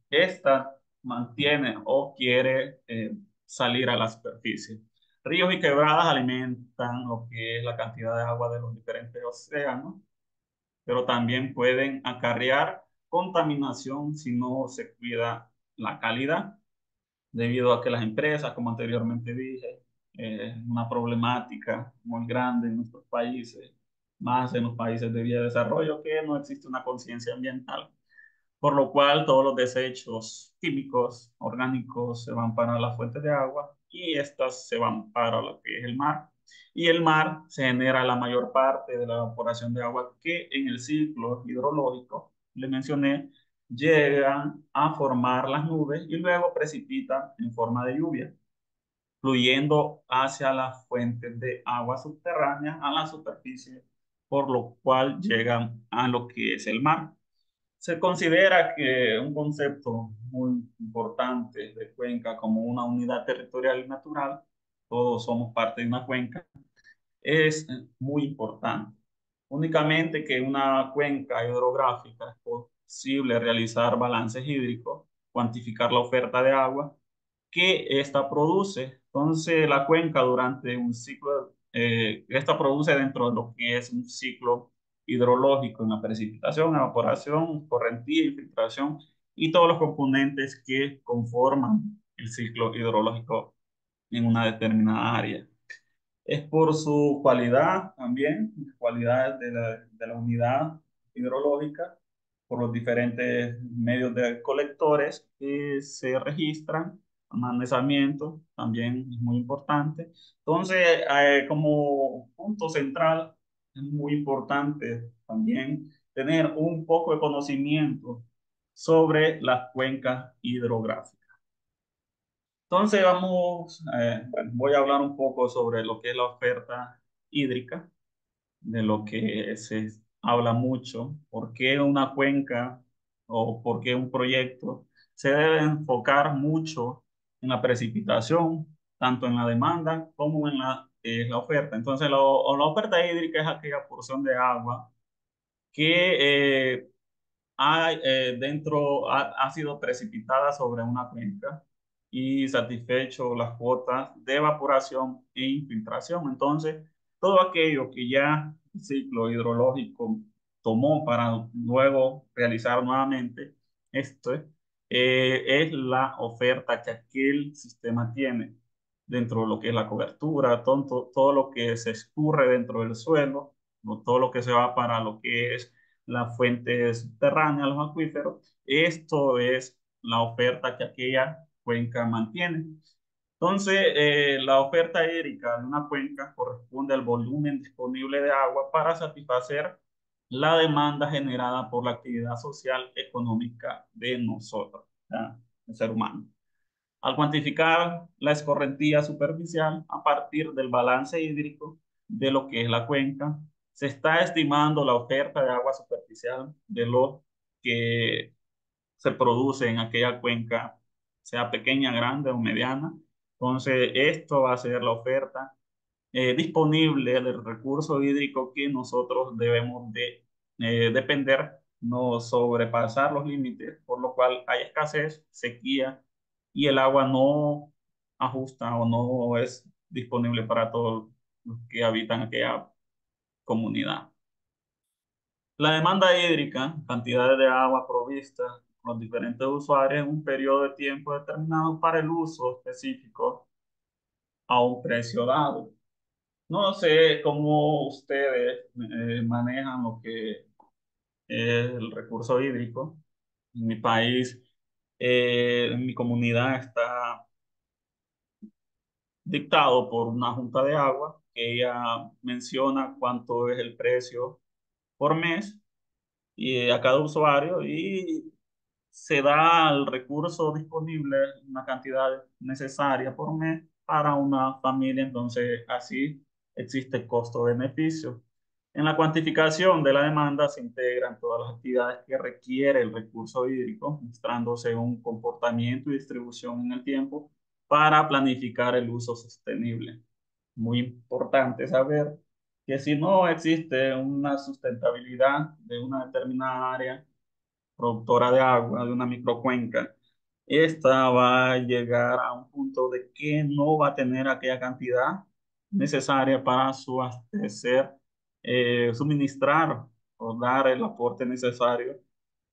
esta mantiene o quiere salir a la superficie. Ríos y quebradas alimentan lo que es la cantidad de agua de los diferentes océanos, pero también pueden acarrear contaminación si no se cuida la calidad, debido a que las empresas, como anteriormente dije, es una problemática muy grande en nuestros países, más en los países de vía de desarrollo, que no existe una conciencia ambiental, por lo cual todos los desechos químicos, orgánicos, se van para las fuentes de agua y estas se van para lo que es el mar. Y el mar se genera la mayor parte de la evaporación de agua que en el ciclo hidrológico, le mencioné, llegan a formar las nubes y luego precipitan en forma de lluvia, fluyendo hacia las fuentes de agua subterránea a la superficie, por lo cual llegan a lo que es el mar. Se considera que un concepto muy importante de cuenca como una unidad territorial y natural, todos somos parte de una cuenca, es muy importante. Únicamente que en una cuenca hidrográfica es posible realizar balances hídricos, cuantificar la oferta de agua que esta produce. Entonces, la cuenca durante un ciclo, esta produce dentro de lo que es un ciclo hidrológico en la precipitación, evaporación, correntía, infiltración y todos los componentes que conforman el ciclo hidrológico en una determinada área. Es por su cualidad también, cualidades de la unidad hidrológica, por los diferentes medios de colectores que se registran, almacenamiento también es muy importante. Entonces, como punto central, es muy importante también tener un poco de conocimiento sobre las cuencas hidrográficas. Entonces vamos, bueno, voy a hablar un poco sobre lo que es la oferta hídrica, de lo que se habla mucho, por qué una cuenca o por qué un proyecto se debe enfocar mucho en la precipitación, tanto en la demanda como en la oferta. Entonces la oferta hídrica es aquella porción de agua que ha sido precipitada sobre una cuenca y satisfecho las cuotas de evaporación e infiltración. Entonces, todo aquello que ya el ciclo hidrológico tomó para luego realizar nuevamente, esto es la oferta que aquel sistema tiene dentro de lo que es la cobertura, todo lo que se escurre dentro del suelo, todo lo que se va para lo que es las fuentes subterráneas, los acuíferos. Esto es la oferta que aquella cuenca mantiene. Entonces, la oferta hídrica de una cuenca corresponde al volumen disponible de agua para satisfacer la demanda generada por la actividad social económica de nosotros, ¿ya? El ser humano. Al cuantificar la escorrentía superficial a partir del balance hídrico de lo que es la cuenca, se está estimando la oferta de agua superficial de lo que se produce en aquella cuenca, sea pequeña, grande o mediana. Entonces, esto va a ser la oferta disponible del recurso hídrico que nosotros debemos de depender, no sobrepasar los límites, por lo cual hay escasez, sequía y el agua no ajusta o no es disponible para todos los que habitan aquella comunidad. La demanda hídrica, cantidades de agua provista a los diferentes usuarios en un periodo de tiempo determinado para el uso específico a un precio dado. No sé cómo ustedes manejan lo que es el recurso hídrico. En mi país, en mi comunidad está dictado por una junta de agua que ella menciona cuánto es el precio por mes y a cada usuario y se da el recurso disponible, una cantidad necesaria por mes para una familia, entonces así existe costo-beneficio. En la cuantificación de la demanda se integran todas las actividades que requiere el recurso hídrico, mostrándose un comportamiento y distribución en el tiempo para planificar el uso sostenible. Muy importante saber que si no existe una sustentabilidad de una determinada área, productora de agua, de una microcuenca, esta va a llegar a un punto de que no va a tener aquella cantidad necesaria para su abastecer, suministrar o dar el aporte necesario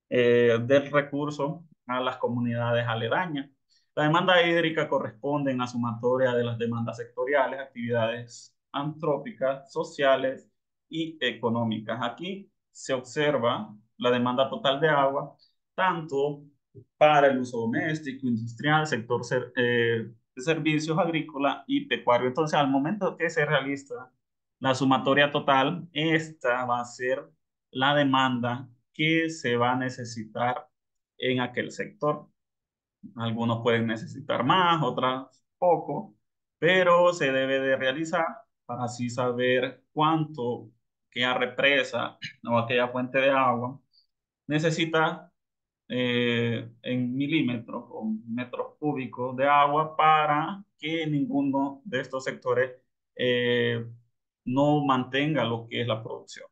del recurso a las comunidades aledañas. La demanda hídrica corresponde en la sumatoria de las demandas sectoriales, actividades antrópicas, sociales y económicas. Aquí se observa la demanda total de agua, tanto para el uso doméstico, industrial, sector de servicios agrícola y pecuario. Entonces, al momento que se realiza la sumatoria total, esta va a ser la demanda que se va a necesitar en aquel sector. Algunos pueden necesitar más, otras poco, pero se debe de realizar para así saber cuánto aquella represa o aquella fuente de agua necesita en milímetros o metros cúbicos de agua para que ninguno de estos sectores eh, no mantenga lo que es la producción.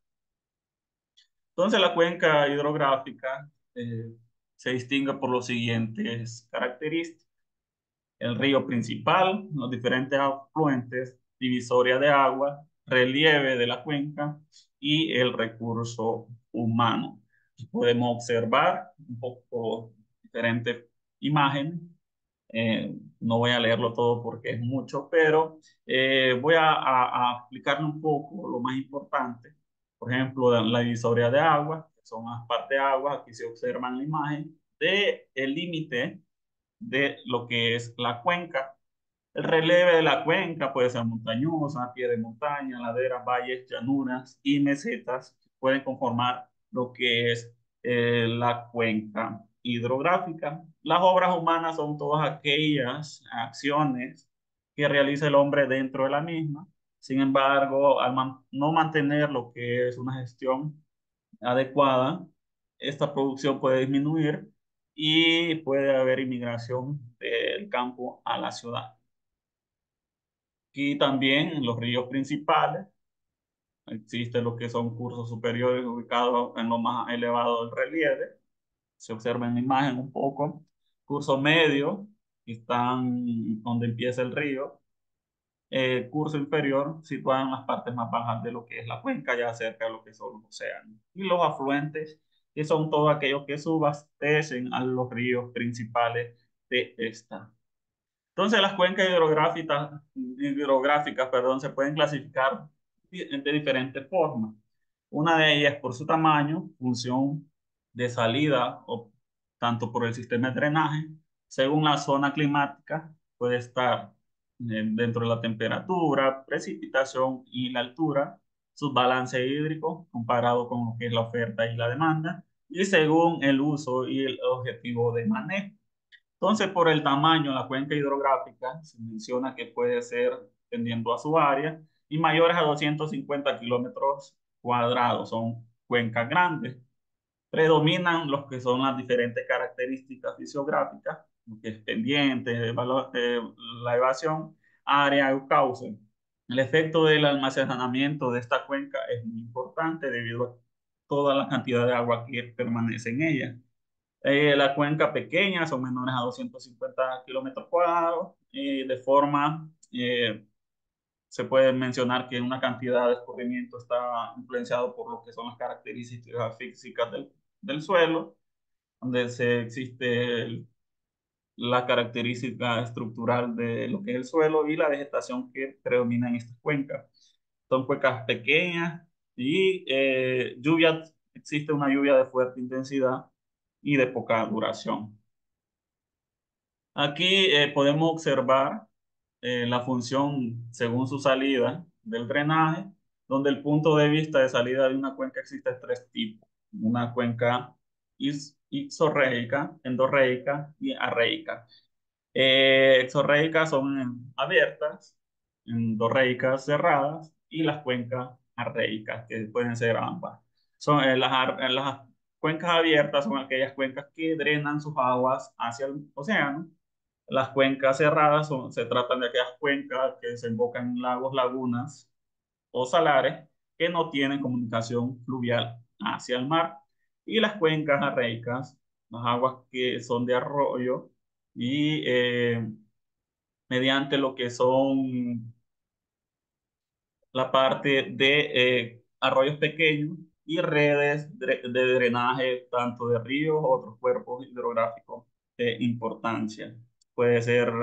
Entonces, la cuenca hidrográfica se distingue por los siguientes características: el río principal, los diferentes afluentes, divisoria de agua, relieve de la cuenca y el recurso humano. Podemos observar un poco diferentes imágenes. No voy a leerlo todo porque es mucho, pero voy a explicarle un poco lo más importante. Por ejemplo, la divisoria de agua, que son las partes de agua, aquí se observa en la imagen, de el límite de lo que es la cuenca. El relieve de la cuenca puede ser montañosa, pie de montaña, laderas, valles, llanuras y mesetas que pueden conformar lo que es la cuenca hidrográfica. Las obras humanas son todas aquellas acciones que realiza el hombre dentro de la misma. Sin embargo, al no mantener lo que es una gestión adecuada, esta producción puede disminuir y puede haber inmigración del campo a la ciudad. Aquí también en los ríos principales existen lo que son cursos superiores ubicados en lo más elevado del relieve. Se observa en la imagen un poco. Curso medio, que están donde empieza el río. Curso inferior, situado en las partes más bajas de lo que es la cuenca, ya cerca de lo que son los océanos. Y los afluentes, que son todos aquellos que subastecen a los ríos principales de esta. Entonces, las cuencas hidrográficas, perdón, se pueden clasificar de diferentes formas. Una de ellas por su tamaño, función de salida, o tanto por el sistema de drenaje, según la zona climática, puede estar dentro de la temperatura, precipitación y la altura, su balance hídrico comparado con lo que es la oferta y la demanda, y según el uso y el objetivo de manejo. Entonces, por el tamaño, la cuenca hidrográfica se menciona que puede ser, tendiendo a su área, y mayores a 250 kilómetros cuadrados. Son cuencas grandes. Predominan los que son las diferentes características fisiográficas, lo que es pendiente, la evasión, área o cauce. El efecto del almacenamiento de esta cuenca es muy importante debido a toda la cantidad de agua que permanece en ella. La cuenca pequeña son menores a 250 kilómetros cuadrados. De forma, se puede mencionar que una cantidad de escurrimiento está influenciado por lo que son las características físicas del suelo, donde existe la característica estructural de lo que es el suelo y la vegetación que predomina en estas cuencas. Son cuencas pequeñas y existe una lluvia de fuerte intensidad y de poca duración. Aquí podemos observar la función según su salida del drenaje, donde el punto de vista de salida de una cuenca existe de tres tipos: una cuenca ixorreica, endorreica y arreica. Exorreicas son abiertas, endorreicas cerradas y las cuencas arreicas, que pueden ser ambas. Las cuencas abiertas son aquellas cuencas que drenan sus aguas hacia el océano. Las cuencas cerradas se tratan de aquellas cuencas que desembocan en lagos, lagunas o salares que no tienen comunicación fluvial hacia el mar. Y las cuencas arreicas, las aguas que son de arroyo y mediante lo que son la parte de arroyos pequeños y redes de drenaje, tanto de ríos o otros cuerpos hidrográficos de importancia. Puede ser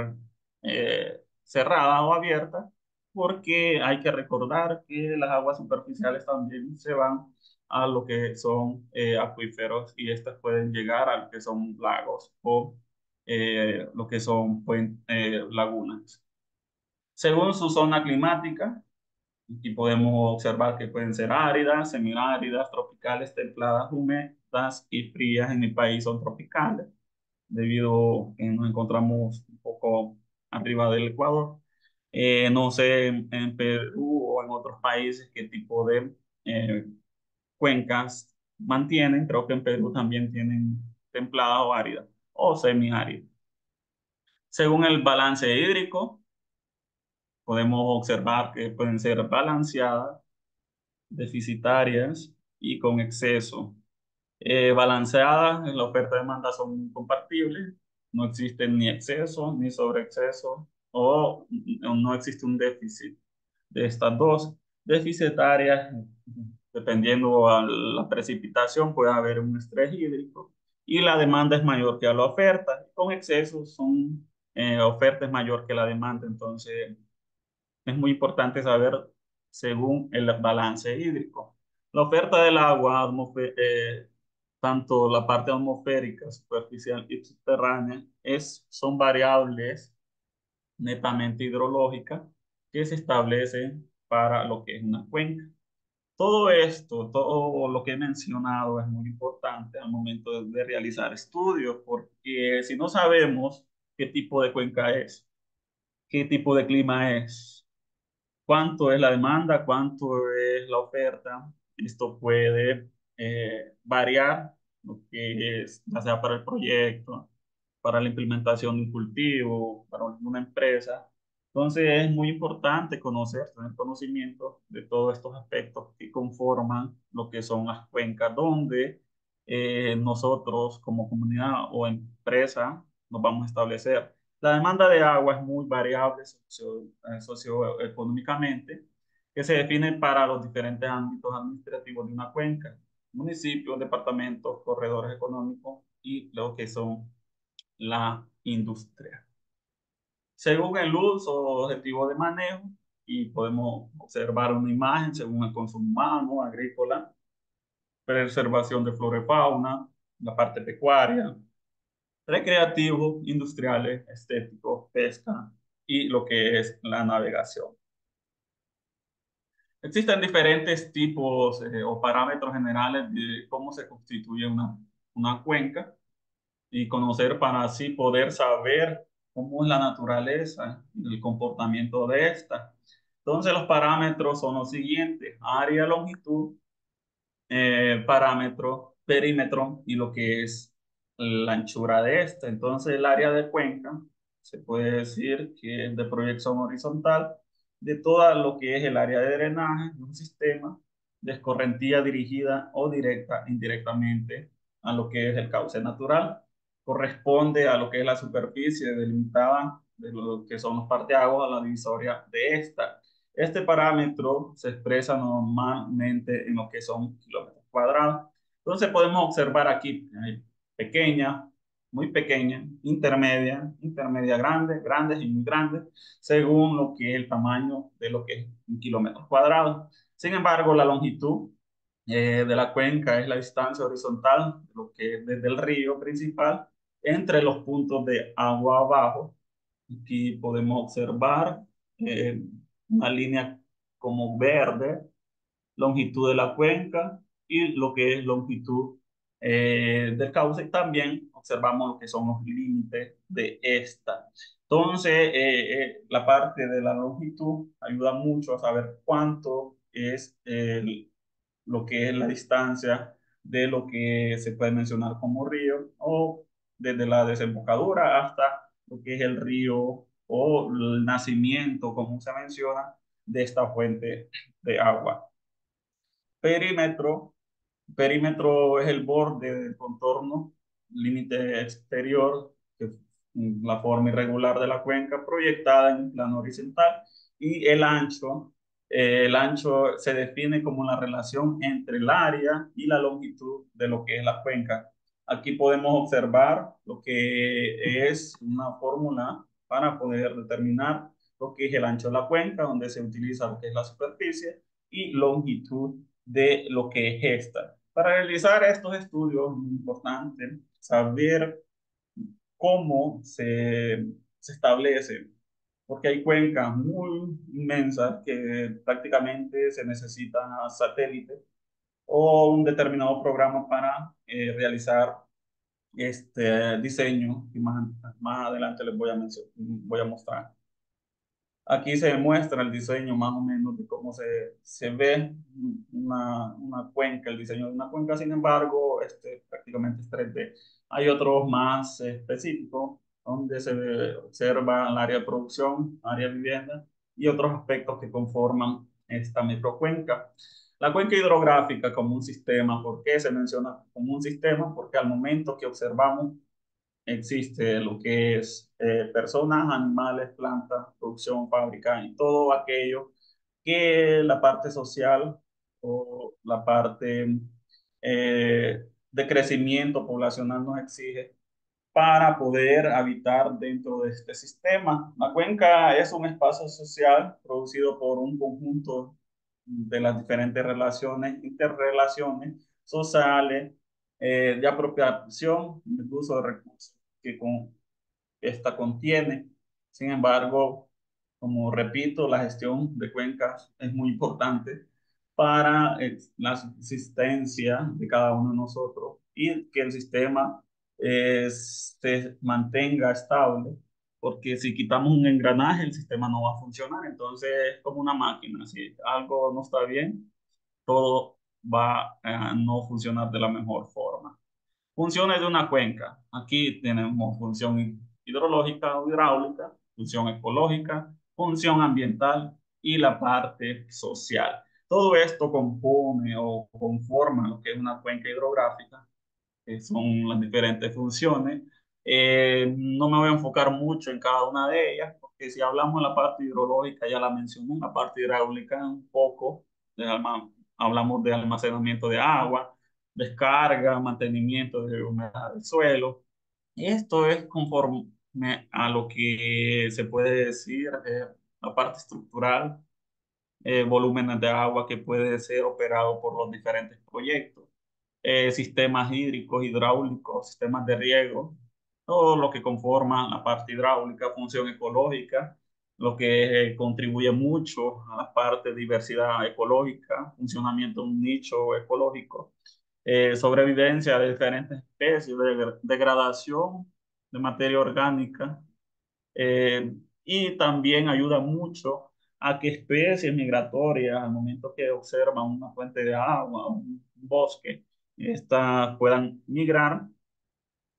cerrada o abierta, porque hay que recordar que las aguas superficiales también se van a lo que son acuíferos, y estas pueden llegar a lo que son lagos o lo que son lagunas. Según su zona climática, aquí podemos observar que pueden ser áridas, semiáridas, tropicales, templadas, húmedas y frías. En mi país son tropicales, debido a que nos encontramos un poco arriba del Ecuador. No sé en Perú o en otros países qué tipo de cuencas mantienen. Creo que en Perú también tienen templadas o áridas o semiáridas. Según el balance hídrico, podemos observar que pueden ser balanceadas, deficitarias y con exceso. Balanceadas, en la oferta y demanda son compatibles, no existen ni exceso ni sobreexceso, o no existe un déficit de estas dos. Deficitarias, dependiendo a la precipitación, puede haber un estrés hídrico y la demanda es mayor que la oferta. Con exceso son oferta es mayor que la demanda, entonces es muy importante saber según el balance hídrico. La oferta del agua, tanto la parte atmosférica, superficial y subterránea, son variables netamente hidrológicas que se establecen para lo que es una cuenca. Todo esto, todo lo que he mencionado es muy importante al momento de realizar estudios, porque si no sabemos qué tipo de cuenca es, qué tipo de clima es, cuánto es la demanda, cuánto es la oferta. Esto puede variar, lo que es, ya sea para el proyecto, para la implementación de un cultivo, para una empresa. Entonces es muy importante conocer, tener conocimiento de todos estos aspectos que conforman lo que son las cuencas, donde nosotros como comunidad o empresa nos vamos a establecer. La demanda de agua es muy variable socioeconómicamente, que se define para los diferentes ámbitos administrativos de una cuenca: municipios, departamentos, corredores económicos y lo que son la industria. Según el uso o objetivo de manejo, y podemos observar una imagen según el consumo humano, agrícola, preservación de flora y fauna, la parte pecuaria, recreativo, industriales, estéticos, pesca. y lo que es la navegación. Existen diferentes tipos o parámetros generales de cómo se constituye una cuenca y conocer para así poder saber cómo es la naturaleza y el comportamiento de esta. Entonces los parámetros son los siguientes: área, longitud, parámetro, perímetro y lo que es la anchura de esta. Entonces, el área de cuenca se puede decir que es de proyección horizontal de toda lo que es el área de drenaje de un sistema de escorrentía dirigida o directa, indirectamente a lo que es el cauce natural. Corresponde a lo que es la superficie delimitada de lo que son los parteaguas a la divisoria de esta. Este parámetro se expresa normalmente en lo que son kilómetros cuadrados. Entonces podemos observar aquí pequeña, muy pequeña, intermedia, intermedia grande, grandes y muy grandes, según lo que es el tamaño de lo que es un kilómetro cuadrado. Sin embargo, la longitud de la cuenca es la distancia horizontal, lo que es desde el río principal, entre los puntos de agua abajo. Aquí podemos observar eh, una línea como verde, longitud de la cuenca y lo que es longitud del cauce. Y también observamos lo que son los límites de esta. Entonces, la parte de la longitud ayuda mucho a saber cuánto es lo que es la distancia de lo que se puede mencionar como río o desde la desembocadura hasta lo que es el río o el nacimiento, como se menciona, de esta fuente de agua. Perímetro. Perímetro es el borde del contorno, límite exterior, que es la forma irregular de la cuenca proyectada en plano horizontal. Y el ancho se define como la relación entre el área y la longitud de lo que es la cuenca. Aquí podemos observar lo que es una fórmula para poder determinar lo que es el ancho de la cuenca, donde se utiliza lo que es la superficie y longitud de lo que es esta. Para realizar estos estudios es muy importante saber cómo se establece, porque hay cuencas muy inmensas que prácticamente se necesitan satélites o un determinado programa para realizar este diseño que más adelante les voy a mostrar. Aquí se muestra el diseño más o menos de cómo se ve una cuenca, el diseño de una cuenca. Sin embargo, este prácticamente es 3D. Hay otros más específicos donde se observa el área de producción, área de vivienda y otros aspectos que conforman esta microcuenca. La cuenca hidrográfica como un sistema, ¿por qué se menciona como un sistema? Porque al momento que observamos existe lo que es personas, animales, plantas, producción, fábrica y todo aquello que la parte social o la parte de crecimiento poblacional nos exige para poder habitar dentro de este sistema. La cuenca es un espacio social producido por un conjunto de las diferentes relaciones, interrelaciones sociales, de apropiación y el uso de recursos que esta contiene. Sin embargo, como repito, la gestión de cuencas es muy importante para la subsistencia de cada uno de nosotros y que el sistema se mantenga estable, porque si quitamos un engranaje, el sistema no va a funcionar. Entonces, es como una máquina. Si algo no está bien, todo va a no funcionar de la mejor forma. Funciones de una cuenca. Aquí tenemos función hidrológica o hidráulica, función ecológica, función ambiental y la parte social. Todo esto compone o conforma lo que es una cuenca hidrográfica, que son las diferentes funciones. No me voy a enfocar mucho en cada una de ellas, porque si hablamos de la parte hidrológica, ya la mencioné, la parte hidráulica un poco, de hablamos de almacenamiento de agua, descarga, mantenimiento de humedad del suelo. Esto es conforme a lo que se puede decir la parte estructural, volúmenes de agua que puede ser operado por los diferentes proyectos, sistemas hídricos, hidráulicos, sistemas de riego, todo lo que conforma la parte hidráulica, función ecológica. lo que contribuye mucho a la parte de diversidad ecológica, funcionamiento de un nicho ecológico, sobrevivencia de diferentes especies, degradación de materia orgánica, eh, y también ayuda mucho a que especies migratorias, al momento que observan una fuente de agua o un bosque, estas puedan migrar,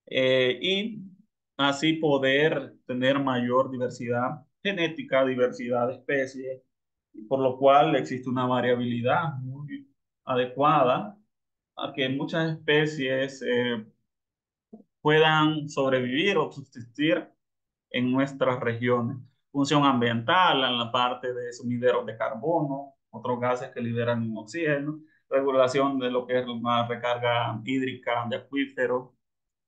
y así poder tener mayor diversidad genética, diversidad de especies, por lo cual existe una variabilidad muy adecuada a que muchas especies puedan sobrevivir o subsistir en nuestras regiones. Función ambiental en la parte de sumideros de carbono, otros gases que liberan oxígeno, regulación de lo que es la recarga hídrica de acuíferos,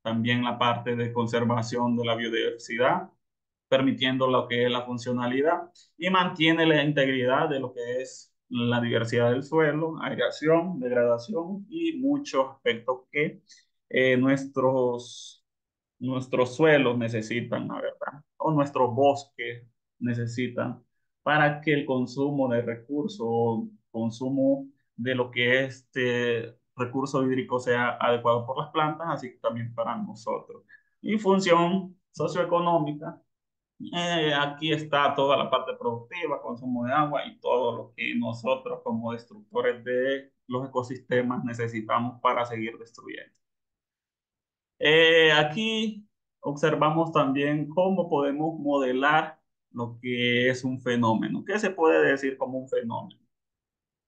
también la parte de conservación de la biodiversidad, permitiendo lo que es la funcionalidad y mantiene la integridad de lo que es la diversidad del suelo, aireación, degradación y muchos aspectos que nuestros suelos necesitan, la verdad, o nuestros bosques necesitan para que el consumo de recursos, consumo de lo que es este recurso hídrico sea adecuado por las plantas, así que también para nosotros. Y función socioeconómica, aquí está toda la parte productiva, consumo de agua y todo lo que nosotros como destructores de los ecosistemas necesitamos para seguir destruyendo. Aquí observamos también cómo podemos modelar lo que es un fenómeno. ¿Qué se puede decir como un fenómeno?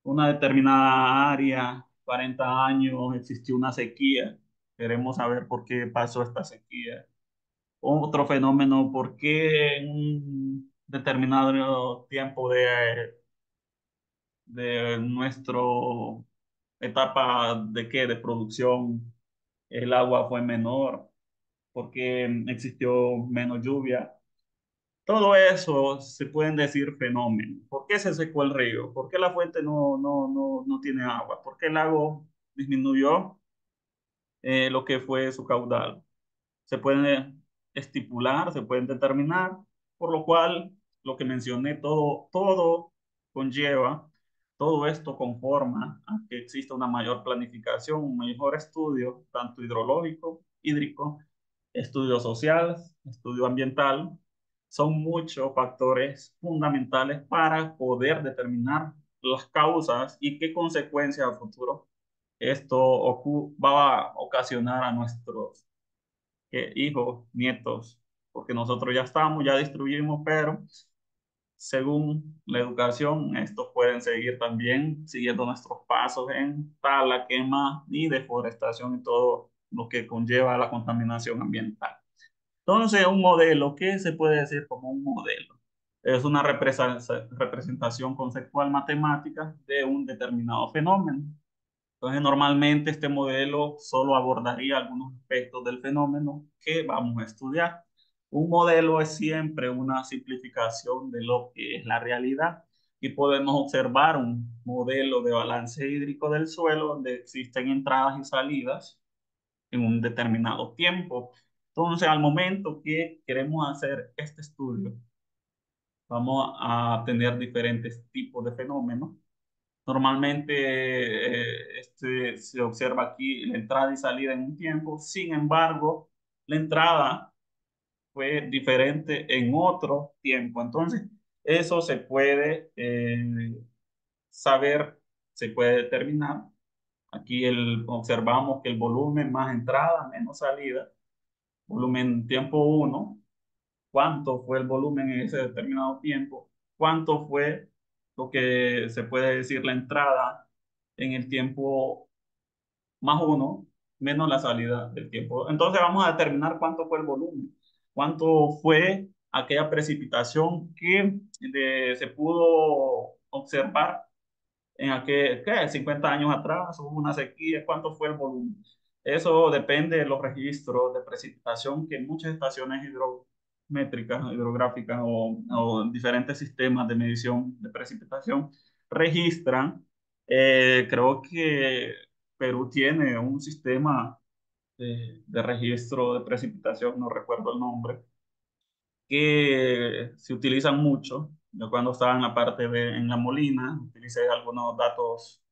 Una determinada área, 40 años, existió una sequía. Queremos saber por qué pasó esta sequía. Otro fenómeno, por qué en un determinado tiempo de nuestro etapa de qué, de producción, el agua fue menor, porque existió menos lluvia. Todo eso se pueden decir fenómenos. ¿Por qué se secó el río? ¿Por qué la fuente no tiene agua? ¿Por qué el lago disminuyó lo que fue su caudal? Se pueden estipular, se pueden determinar, por lo cual lo que mencioné, todo conlleva, todo esto conforma a que exista una mayor planificación, un mejor estudio, tanto hidrológico, hídrico, estudio social, estudio ambiental. Son muchos factores fundamentales para poder determinar las causas y qué consecuencias a futuro esto va a ocasionar a nuestros hijos, nietos, porque nosotros ya estamos, ya destruimos, pero según la educación, estos pueden seguir también siguiendo nuestros pasos en tala, quema y deforestación y todo lo que conlleva la contaminación ambiental. Entonces, un modelo, ¿qué se puede decir como un modelo? Es una representación conceptual matemática de un determinado fenómeno. Entonces, normalmente este modelo solo abordaría algunos aspectos del fenómeno que vamos a estudiar. Un modelo es siempre una simplificación de lo que es la realidad y podemos observar un modelo de balance hídrico del suelo donde existen entradas y salidas en un determinado tiempo. Entonces, al momento que queremos hacer este estudio, vamos a tener diferentes tipos de fenómenos. Normalmente se observa aquí la entrada y salida en un tiempo, sin embargo, la entrada fue diferente en otro tiempo. Entonces, eso se puede saber, se puede determinar. Aquí observamos que el volumen más entrada, menos salida, volumen tiempo uno, cuánto fue el volumen en ese determinado tiempo, cuánto fue lo que se puede decir la entrada en el tiempo más uno, menos la salida del tiempo. Entonces vamos a determinar cuánto fue el volumen, cuánto fue aquella precipitación que se pudo observar en aquel, ¿qué? 50 años atrás, hubo una sequía, ¿cuánto fue el volumen? Eso depende de los registros de precipitación que muchas estaciones hidrométricas, hidrográficas o diferentes sistemas de medición de precipitación registran. Creo que Perú tiene un sistema de registro de precipitación, no recuerdo el nombre, que se utilizan mucho. Yo cuando estaba en la parte en la Molina, utilicé algunos datos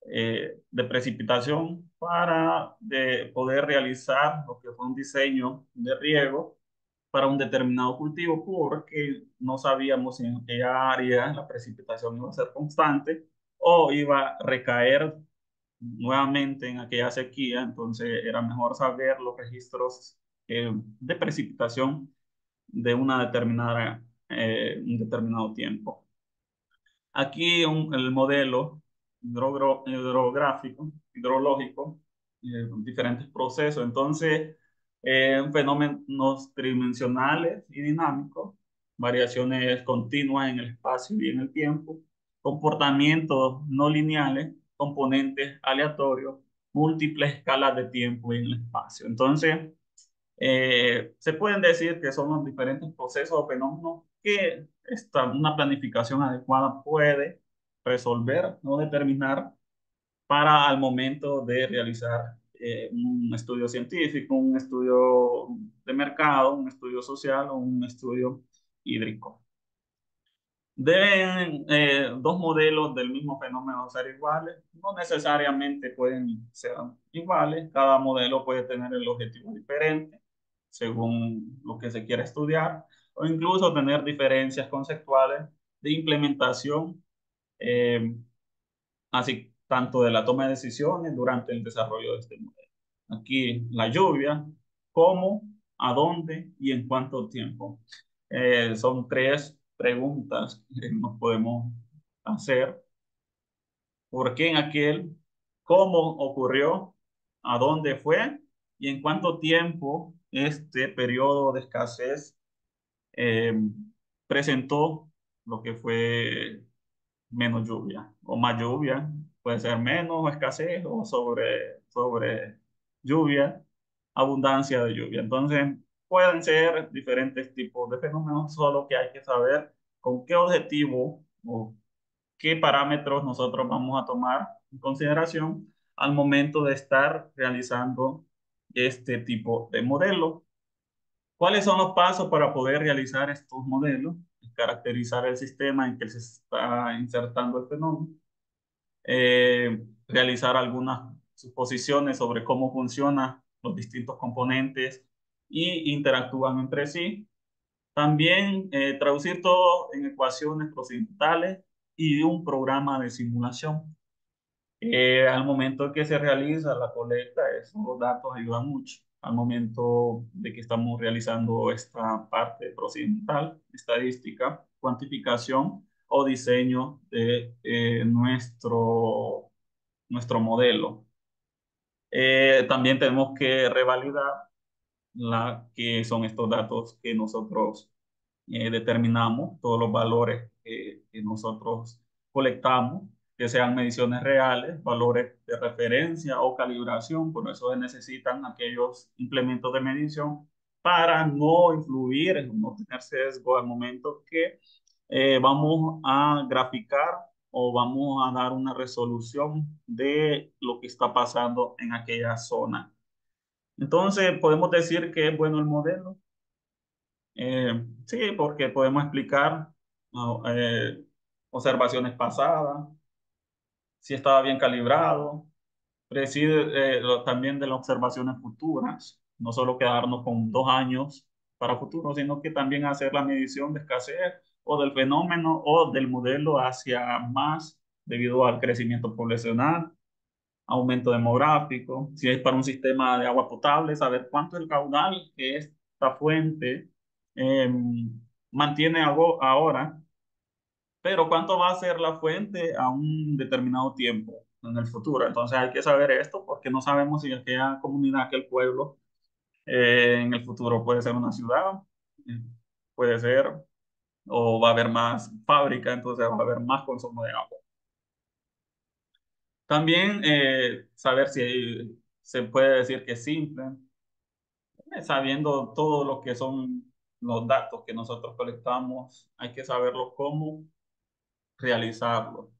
de precipitación para poder realizar lo que fue un diseño de riego para un determinado cultivo, porque no sabíamos si en aquella área la precipitación iba a ser constante o iba a recaer nuevamente en aquella sequía. Entonces era mejor saber los registros de precipitación de un determinado tiempo. Aquí el modelo hidrológico, diferentes procesos. Entonces, fenómenos tridimensionales y dinámicos, variaciones continuas en el espacio y en el tiempo, comportamientos no lineales, componentes aleatorios, múltiples escalas de tiempo y en el espacio. Entonces, se pueden decir que son los diferentes procesos o fenómenos que una planificación adecuada puede resolver o determinar para al momento de realizar un estudio científico, un estudio de mercado, un estudio social o un estudio hídrico. ¿Deben dos modelos del mismo fenómeno ser iguales? No necesariamente pueden ser iguales. Cada modelo puede tener el objetivo diferente según lo que se quiera estudiar, o incluso tener diferencias conceptuales de implementación, eh, así tanto de la toma de decisiones durante el desarrollo de este modelo. Aquí la lluvia, cómo, a dónde y en cuánto tiempo. Son tres preguntas que nos podemos hacer. ¿Por qué en aquel? ¿Cómo ocurrió? ¿A dónde fue? ¿Y en cuánto tiempo este periodo de escasez eh, presentó lo que fue menos lluvia o más lluvia? Puede ser menos escasez o sobre lluvia, abundancia de lluvia. Entonces, pueden ser diferentes tipos de fenómenos, solo que hay que saber con qué objetivo o qué parámetros nosotros vamos a tomar en consideración al momento de estar realizando este tipo de modelo. ¿Cuáles son los pasos para poder realizar estos modelos? Caracterizar el sistema en que se está insertando el fenómeno, realizar algunas suposiciones sobre cómo funcionan los distintos componentes y interactúan entre sí. También traducir todo en ecuaciones procedimentales y un programa de simulación. Al momento que se realiza la colecta, esos datos ayudan mucho. Al momento de que estamos realizando esta parte procedimental, estadística, cuantificación o diseño de nuestro modelo. También tenemos que revalidar que son estos datos que nosotros determinamos, todos los valores que nosotros colectamos, que sean mediciones reales, valores de referencia o calibración. Por eso se necesitan aquellos implementos de medición para no influir, no tener sesgo al momento que vamos a graficar o vamos a dar una resolución de lo que está pasando en aquella zona. Entonces, podemos decir que es bueno el modelo. Sí, porque podemos explicar ¿no? Observaciones pasadas, si estaba bien calibrado, preside también de las observaciones futuras, no solo quedarnos con 2 años para futuro, sino que también hacer la medición de escasez o del fenómeno o del modelo hacia más debido al crecimiento poblacional, aumento demográfico, si es para un sistema de agua potable, saber cuánto es el caudal que esta fuente eh, mantiene ahora, pero cuánto va a ser la fuente a un determinado tiempo en el futuro. Entonces hay que saber esto porque no sabemos si aquella comunidad, aquel pueblo, en el futuro puede ser una ciudad, eh, puede ser, o va a haber más fábrica, entonces va a haber más consumo de agua. También saber si se puede decir que es simple, sabiendo todo lo que son los datos que nosotros colectamos, hay que saberlo cómo realizarlo,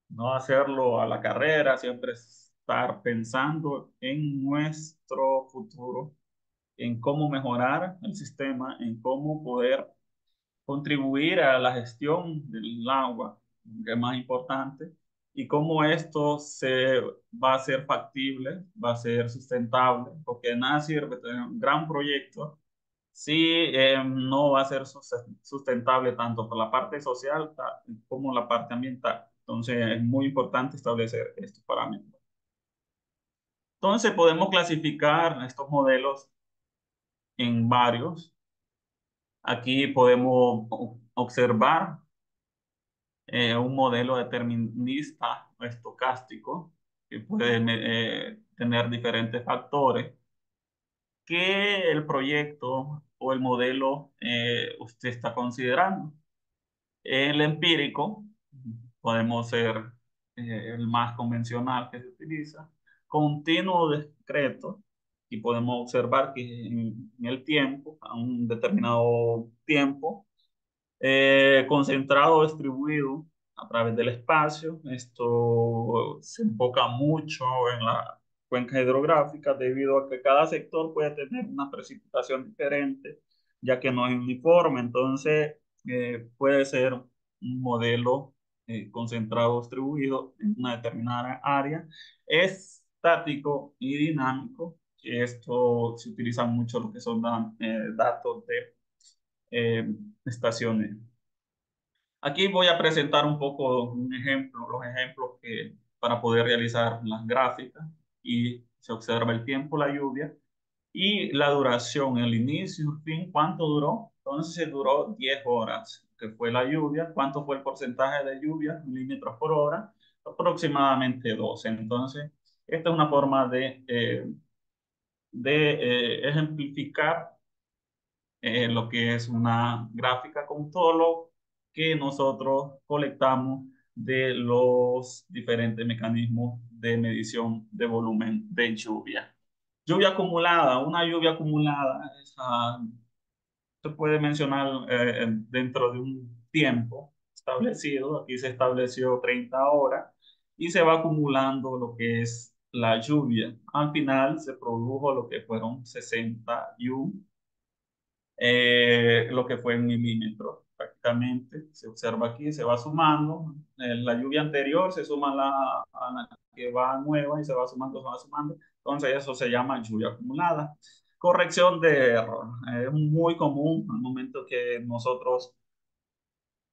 no hacerlo a la carrera, siempre estar pensando en nuestro futuro en cómo mejorar el sistema, en cómo poder contribuir a la gestión del agua, que es más importante, y cómo esto se va a ser factible, va a ser sustentable, porque de nada sirve tener un gran proyecto si no va a ser sustentable tanto por la parte social como la parte ambiental. Entonces es muy importante establecer estos parámetros. Entonces podemos clasificar estos modelos en varios. Aquí podemos observar un modelo determinista o estocástico que puede tener diferentes factores que el proyecto o el modelo usted está considerando. El empírico, podemos ser el más convencional que se utiliza, continuo discreto, y podemos observar que en el tiempo, a un determinado tiempo, concentrado, distribuido a través del espacio. Esto se enfoca mucho en la cuenca hidrográfica debido a que cada sector puede tener una precipitación diferente, ya que no es uniforme. Entonces, puede ser un modelo concentrado, distribuido en una determinada área, estático y dinámico. Esto se utiliza mucho lo que son datos de eh, estaciones. Aquí voy a presentar un poco un ejemplo, los ejemplos que para poder realizar las gráficas y se observa el tiempo, la lluvia y la duración, el inicio, el fin, ¿cuánto duró? Entonces duró 10 horas, que fue la lluvia. ¿Cuánto fue el porcentaje de lluvia? Milímetros por hora, aproximadamente 12. Entonces, esta es una forma de ejemplificar lo que es una gráfica con todo lo que nosotros colectamos de los diferentes mecanismos de medición de volumen de lluvia. Lluvia acumulada, una lluvia acumulada, se puede mencionar dentro de un tiempo establecido. Aquí se estableció 30 horas y se va acumulando lo que es la lluvia. Al final se produjo lo que fueron 61 lo que fue en milímetros prácticamente. Se observa aquí, se va sumando. La lluvia anterior se suma a la que va nueva y se va sumando. Entonces eso se llama lluvia acumulada. Corrección de error. Es muy común al momento que nosotros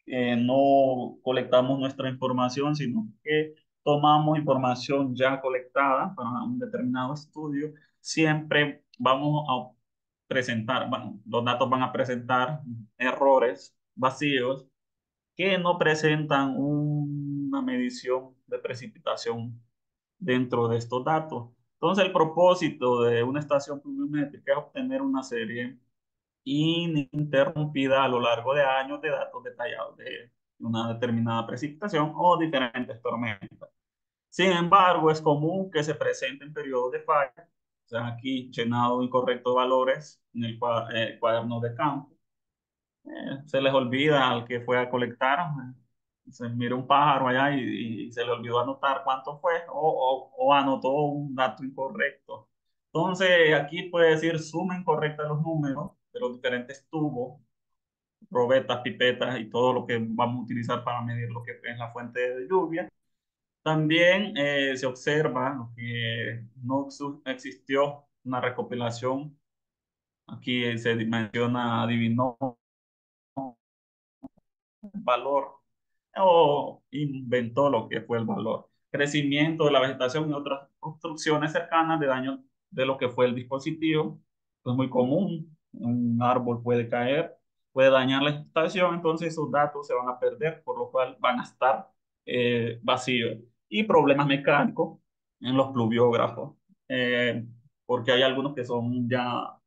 no colectamos nuestra información, sino que tomamos información ya colectada para un determinado estudio. Siempre vamos a presentar, bueno, los datos van a presentar errores vacíos que no presentan una medición de precipitación dentro de estos datos. Entonces, el propósito de una estación pluviométrica es obtener una serie ininterrumpida a lo largo de años de datos detallados de una determinada precipitación o diferentes tormentas. Sin embargo, es común que se presenten periodos de falla, o sea, aquí llenado incorrectos valores en el cuaderno de campo. Se les olvida al que fue a colectar, se mira un pájaro allá y se le olvidó anotar cuánto fue o anotó un dato incorrecto. Entonces, aquí puede decir suma incorrecta de los números de los diferentes tubos, probetas, pipetas y todo lo que vamos a utilizar para medir lo que es la fuente de lluvia. También se observa lo que no existió una recopilación. Aquí se menciona, adivinó valor o inventó lo que fue el valor. Crecimiento de la vegetación y otras obstrucciones cercanas de daño de lo que fue el dispositivo. Es muy común, un árbol puede caer, puede dañar la estación, entonces esos datos se van a perder, por lo cual van a estar vacíos. Y problemas mecánicos en los pluviógrafos, porque hay algunos que son ya,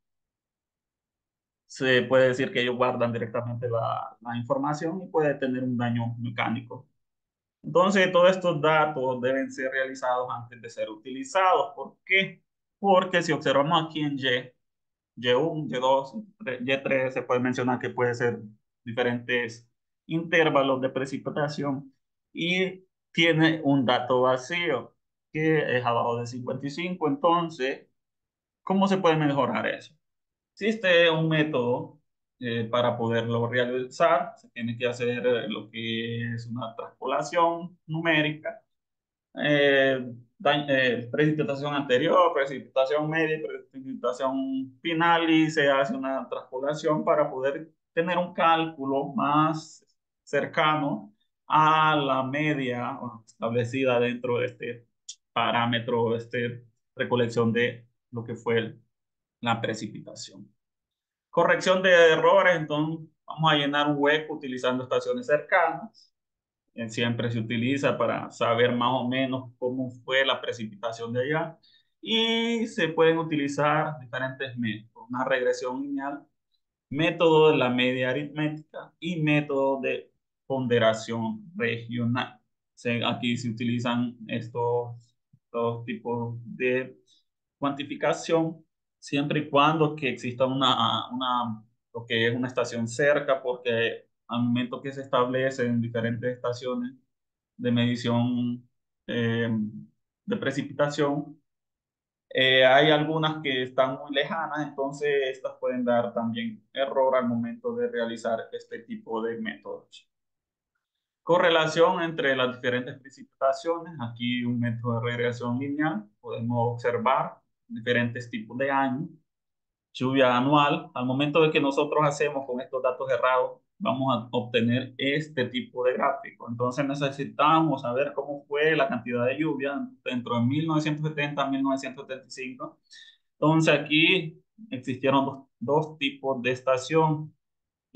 se puede decir que ellos guardan directamente la información y puede tener un daño mecánico. Entonces, todos estos datos deben ser realizados antes de ser utilizados. ¿Por qué? Porque si observamos aquí en Y1, Y2, Y3, se puede mencionar que puede ser diferentes intervalos de precipitación y tiene un dato vacío que es abajo de 55. Entonces, ¿cómo se puede mejorar eso? Existe un método para poderlo realizar. Se tiene que hacer lo que es una transpolación numérica, precipitación anterior, precipitación media y precipitación final, y se hace una transpolación para poder tener un cálculo más cercano a la media establecida dentro de este parámetro, recolección de lo que fue la precipitación. Corrección de errores, entonces vamos a llenar un hueco utilizando estaciones cercanas. Siempre se utiliza para saber más o menos cómo fue la precipitación de allá. Y se pueden utilizar diferentes métodos, una regresión lineal, método de la media aritmética y método de ponderación regional. Aquí se utilizan estos tipos de cuantificación siempre y cuando que exista lo que es una estación cerca, porque al momento que se establecen diferentes estaciones de medición de precipitación, hay algunas que están muy lejanas, entonces estas pueden dar también error al momento de realizar este tipo de métodos. Correlación entre las diferentes precipitaciones. Aquí un método de regresión lineal. Podemos observar diferentes tipos de años, lluvia anual. Al momento de que nosotros hacemos con estos datos errados, vamos a obtener este tipo de gráfico. Entonces necesitamos saber cómo fue la cantidad de lluvia dentro de 1970 a 1975. Entonces aquí existieron dos tipos de estación,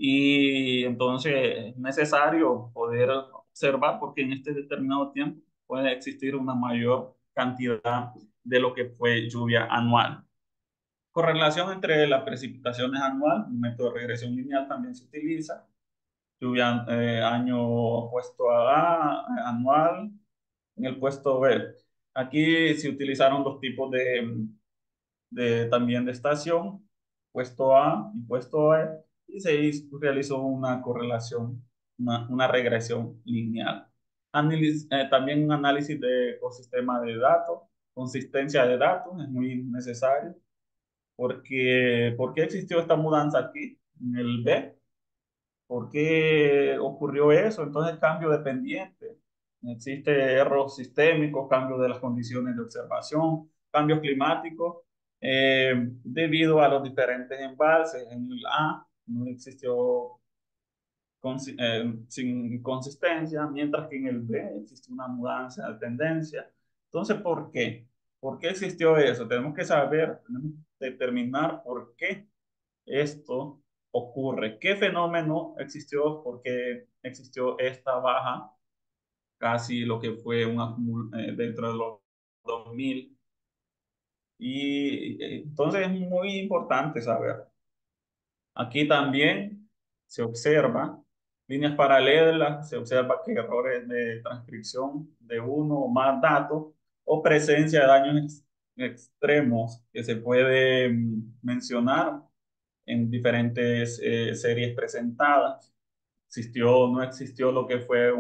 y entonces es necesario poder observar porque en este determinado tiempo puede existir una mayor cantidad de lo que fue lluvia anual. Correlación entre las precipitaciones anual, un método de regresión lineal también se utiliza. Lluvia año opuesto a A, anual, en el puesto B. Aquí se utilizaron dos tipos también de estación, puesto A y puesto B, y realizó una correlación, una regresión lineal. También un análisis de ecosistema de datos, consistencia de datos es muy necesario. ¿Por qué existió esta mudanza aquí en el B? ¿Por qué ocurrió eso? Entonces, cambio dependiente. Existe error sistémico, cambio de las condiciones de observación, cambios climáticos, debido a los diferentes embalses. En el A no existió sin consistencia, mientras que en el B existe una mudanza de tendencia. Entonces, ¿por qué? ¿Por qué existió eso? Tenemos que saber, tenemos que determinar por qué esto ocurre. ¿Qué fenómeno existió? ¿Por qué existió esta baja? Casi lo que fue dentro de los 2000. Y entonces es muy importante saber. Aquí también se observa líneas paralelas, se observa que errores de transcripción de uno o más datos o presencia de daños extremos que se puede mencionar en diferentes series presentadas. No existió lo que fue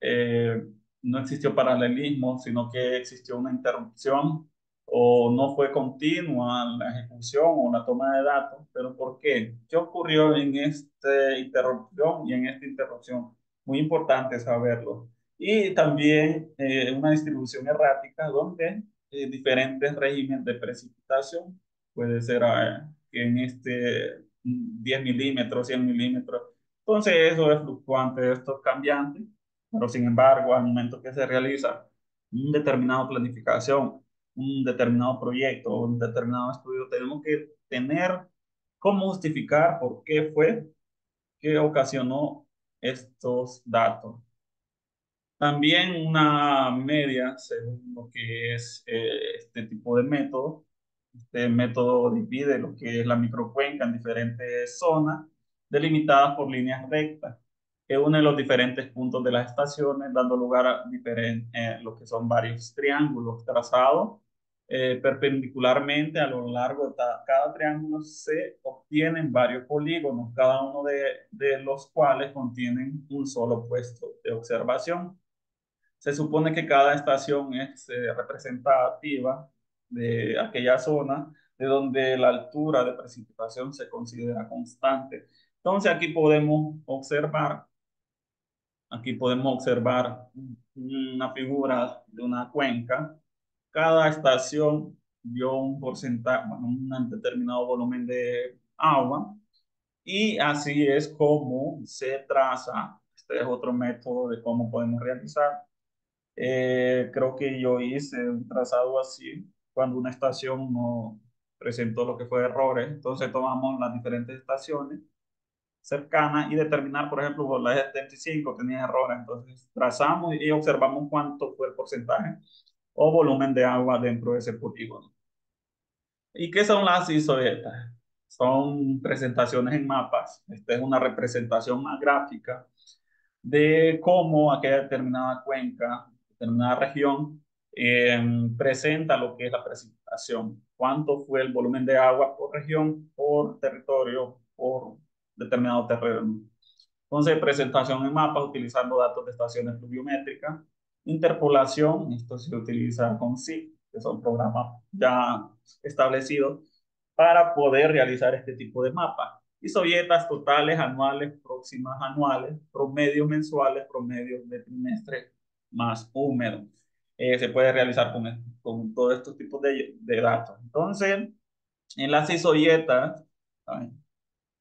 eh, no existió paralelismo, sino que existió una interrupción o no fue continua la ejecución o la toma de datos. ¿Pero por qué? ¿Qué ocurrió en esta interrupción y en esta interrupción? Muy importante saberlo. Y también una distribución errática donde diferentes regímenes de precipitación, puede ser que en 10 milímetros, 100 milímetros. Entonces eso es fluctuante, esto es cambiante, pero sin embargo, al momento que se realiza un determinado planificación, un determinado proyecto, un determinado estudio, tenemos que tener cómo justificar por qué fue que ocasionó estos datos. También una media, según lo que es este tipo de método. Este método divide lo que es la microcuenca en diferentes zonas, delimitadas por líneas rectas, que unen los diferentes puntos de las estaciones, dando lugar a lo que son varios triángulos trazados perpendicularmente a lo largo de cada triángulo. Se obtienen varios polígonos, cada uno de los cuales contienen un solo puesto de observación. Se supone que cada estación es representativa de aquella zona, de donde la altura de precipitación se considera constante. Entonces aquí podemos observar una figura de una cuenca. Cada estación dio un porcentaje, bueno, un determinado volumen de agua y así es como se traza. Este es otro método de cómo podemos realizar. Creo que yo hice un trazado así cuando una estación no presentó lo que fue errores. Entonces tomamos las diferentes estaciones cercanas y determinar, por ejemplo, la E75 tenía errores. Entonces trazamos y observamos cuánto fue el porcentaje o volumen de agua dentro de ese polígono. ¿Y qué son las isoetas? Son presentaciones en mapas. Esta es una representación más gráfica de cómo aquella determinada cuenca, determinada región, eh, presenta lo que es la precipitación. Cuánto fue el volumen de agua por región, por territorio, por determinado terreno. Entonces, presentación en mapas utilizando datos de estaciones pluviométricas. Interpolación, esto se utiliza con SIG, que son programas ya establecidos para poder realizar este tipo de mapas. Y sobietas totales, anuales, próximas anuales, promedios mensuales, promedios de trimestre más húmedo. Se puede realizar con todos estos tipos de datos. Entonces, en las isoyetas,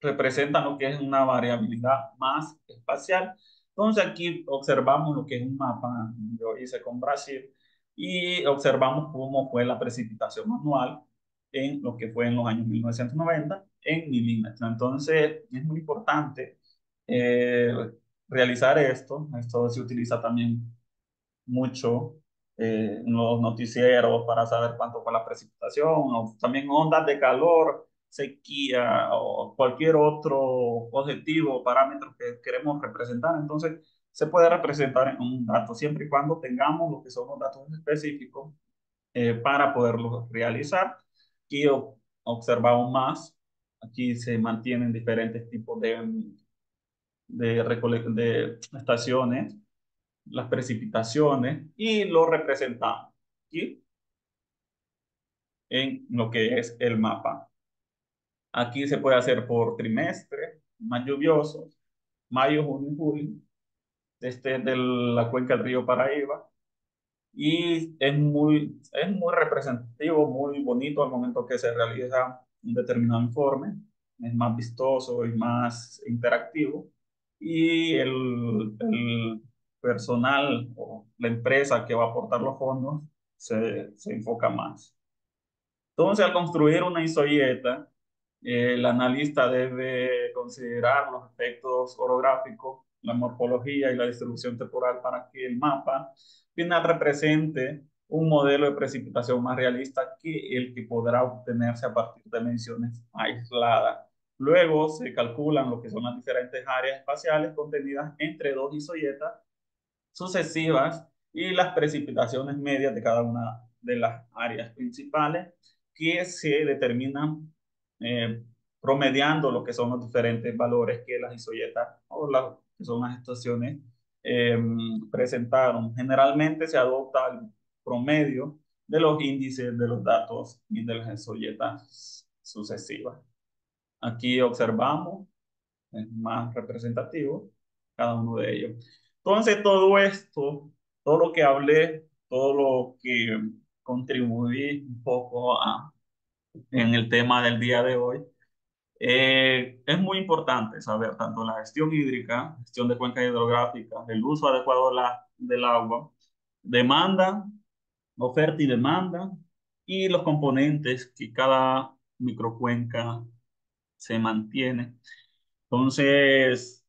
representan lo que es una variabilidad más espacial. Entonces aquí observamos lo que es un mapa, yo hice con Brasil, y observamos cómo fue la precipitación anual en lo que fue en los años 1990 en milímetros. Entonces es muy importante eh, realizar esto. Esto se utiliza también mucho en los noticieros para saber cuánto fue la precipitación, o también ondas de calor, sequía o cualquier otro objetivo o parámetro que queremos representar. Entonces, se puede representar en un dato siempre y cuando tengamos lo que son los datos específicos para poderlos realizar. Aquí observamos más. Aquí se mantienen diferentes tipos de estaciones, las precipitaciones y lo representamos aquí en lo que es el mapa. Aquí se puede hacer por trimestre, más lluviosos, mayo, junio y julio, desde de la cuenca del río Paraíba. Y es muy representativo, muy bonito al momento que se realiza un determinado informe. Es más vistoso y más interactivo. Y el personal o la empresa que va a aportar los fondos se enfoca más. Entonces, al construir una isoieta, el analista debe considerar los efectos orográficos, la morfología y la distribución temporal para que el mapa final represente un modelo de precipitación más realista que el que podrá obtenerse a partir de mediciones aisladas. Luego se calculan lo que son las diferentes áreas espaciales contenidas entre dos isoietas sucesivas y las precipitaciones medias de cada una de las áreas principales que se determinan eh, promediando lo que son los diferentes valores que las isoyetas o las que son las estaciones eh, presentaron. Generalmente se adopta el promedio de los índices de los datos y de las isoyetas sucesivas. Aquí observamos es más representativo, cada uno de ellos. Entonces, todo esto, todo lo que hablé, todo lo que contribuí un poco en el tema del día de hoy, es muy importante saber tanto la gestión hídrica, gestión de cuencas hidrográficas, el uso adecuado del agua, demanda, oferta y demanda, y los componentes que cada microcuenca se mantiene. Entonces,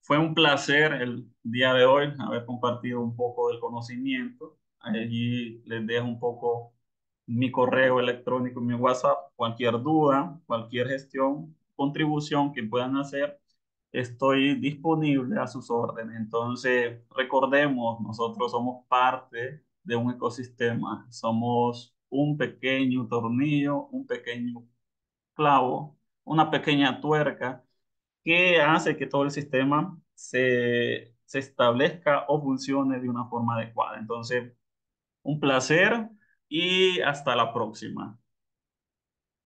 fue un placer el día de hoy haber compartido un poco del conocimiento. Allí les dejo un poco mi correo electrónico, mi WhatsApp. Cualquier duda, cualquier gestión, contribución que puedan hacer, estoy disponible a sus órdenes. Entonces, recordemos, nosotros somos parte de un ecosistema. Somos un pequeño tornillo, un pequeño clavo, una pequeña tuerca que hace que todo el sistema se establezca o funcione de una forma adecuada. Entonces, un placer y hasta la próxima.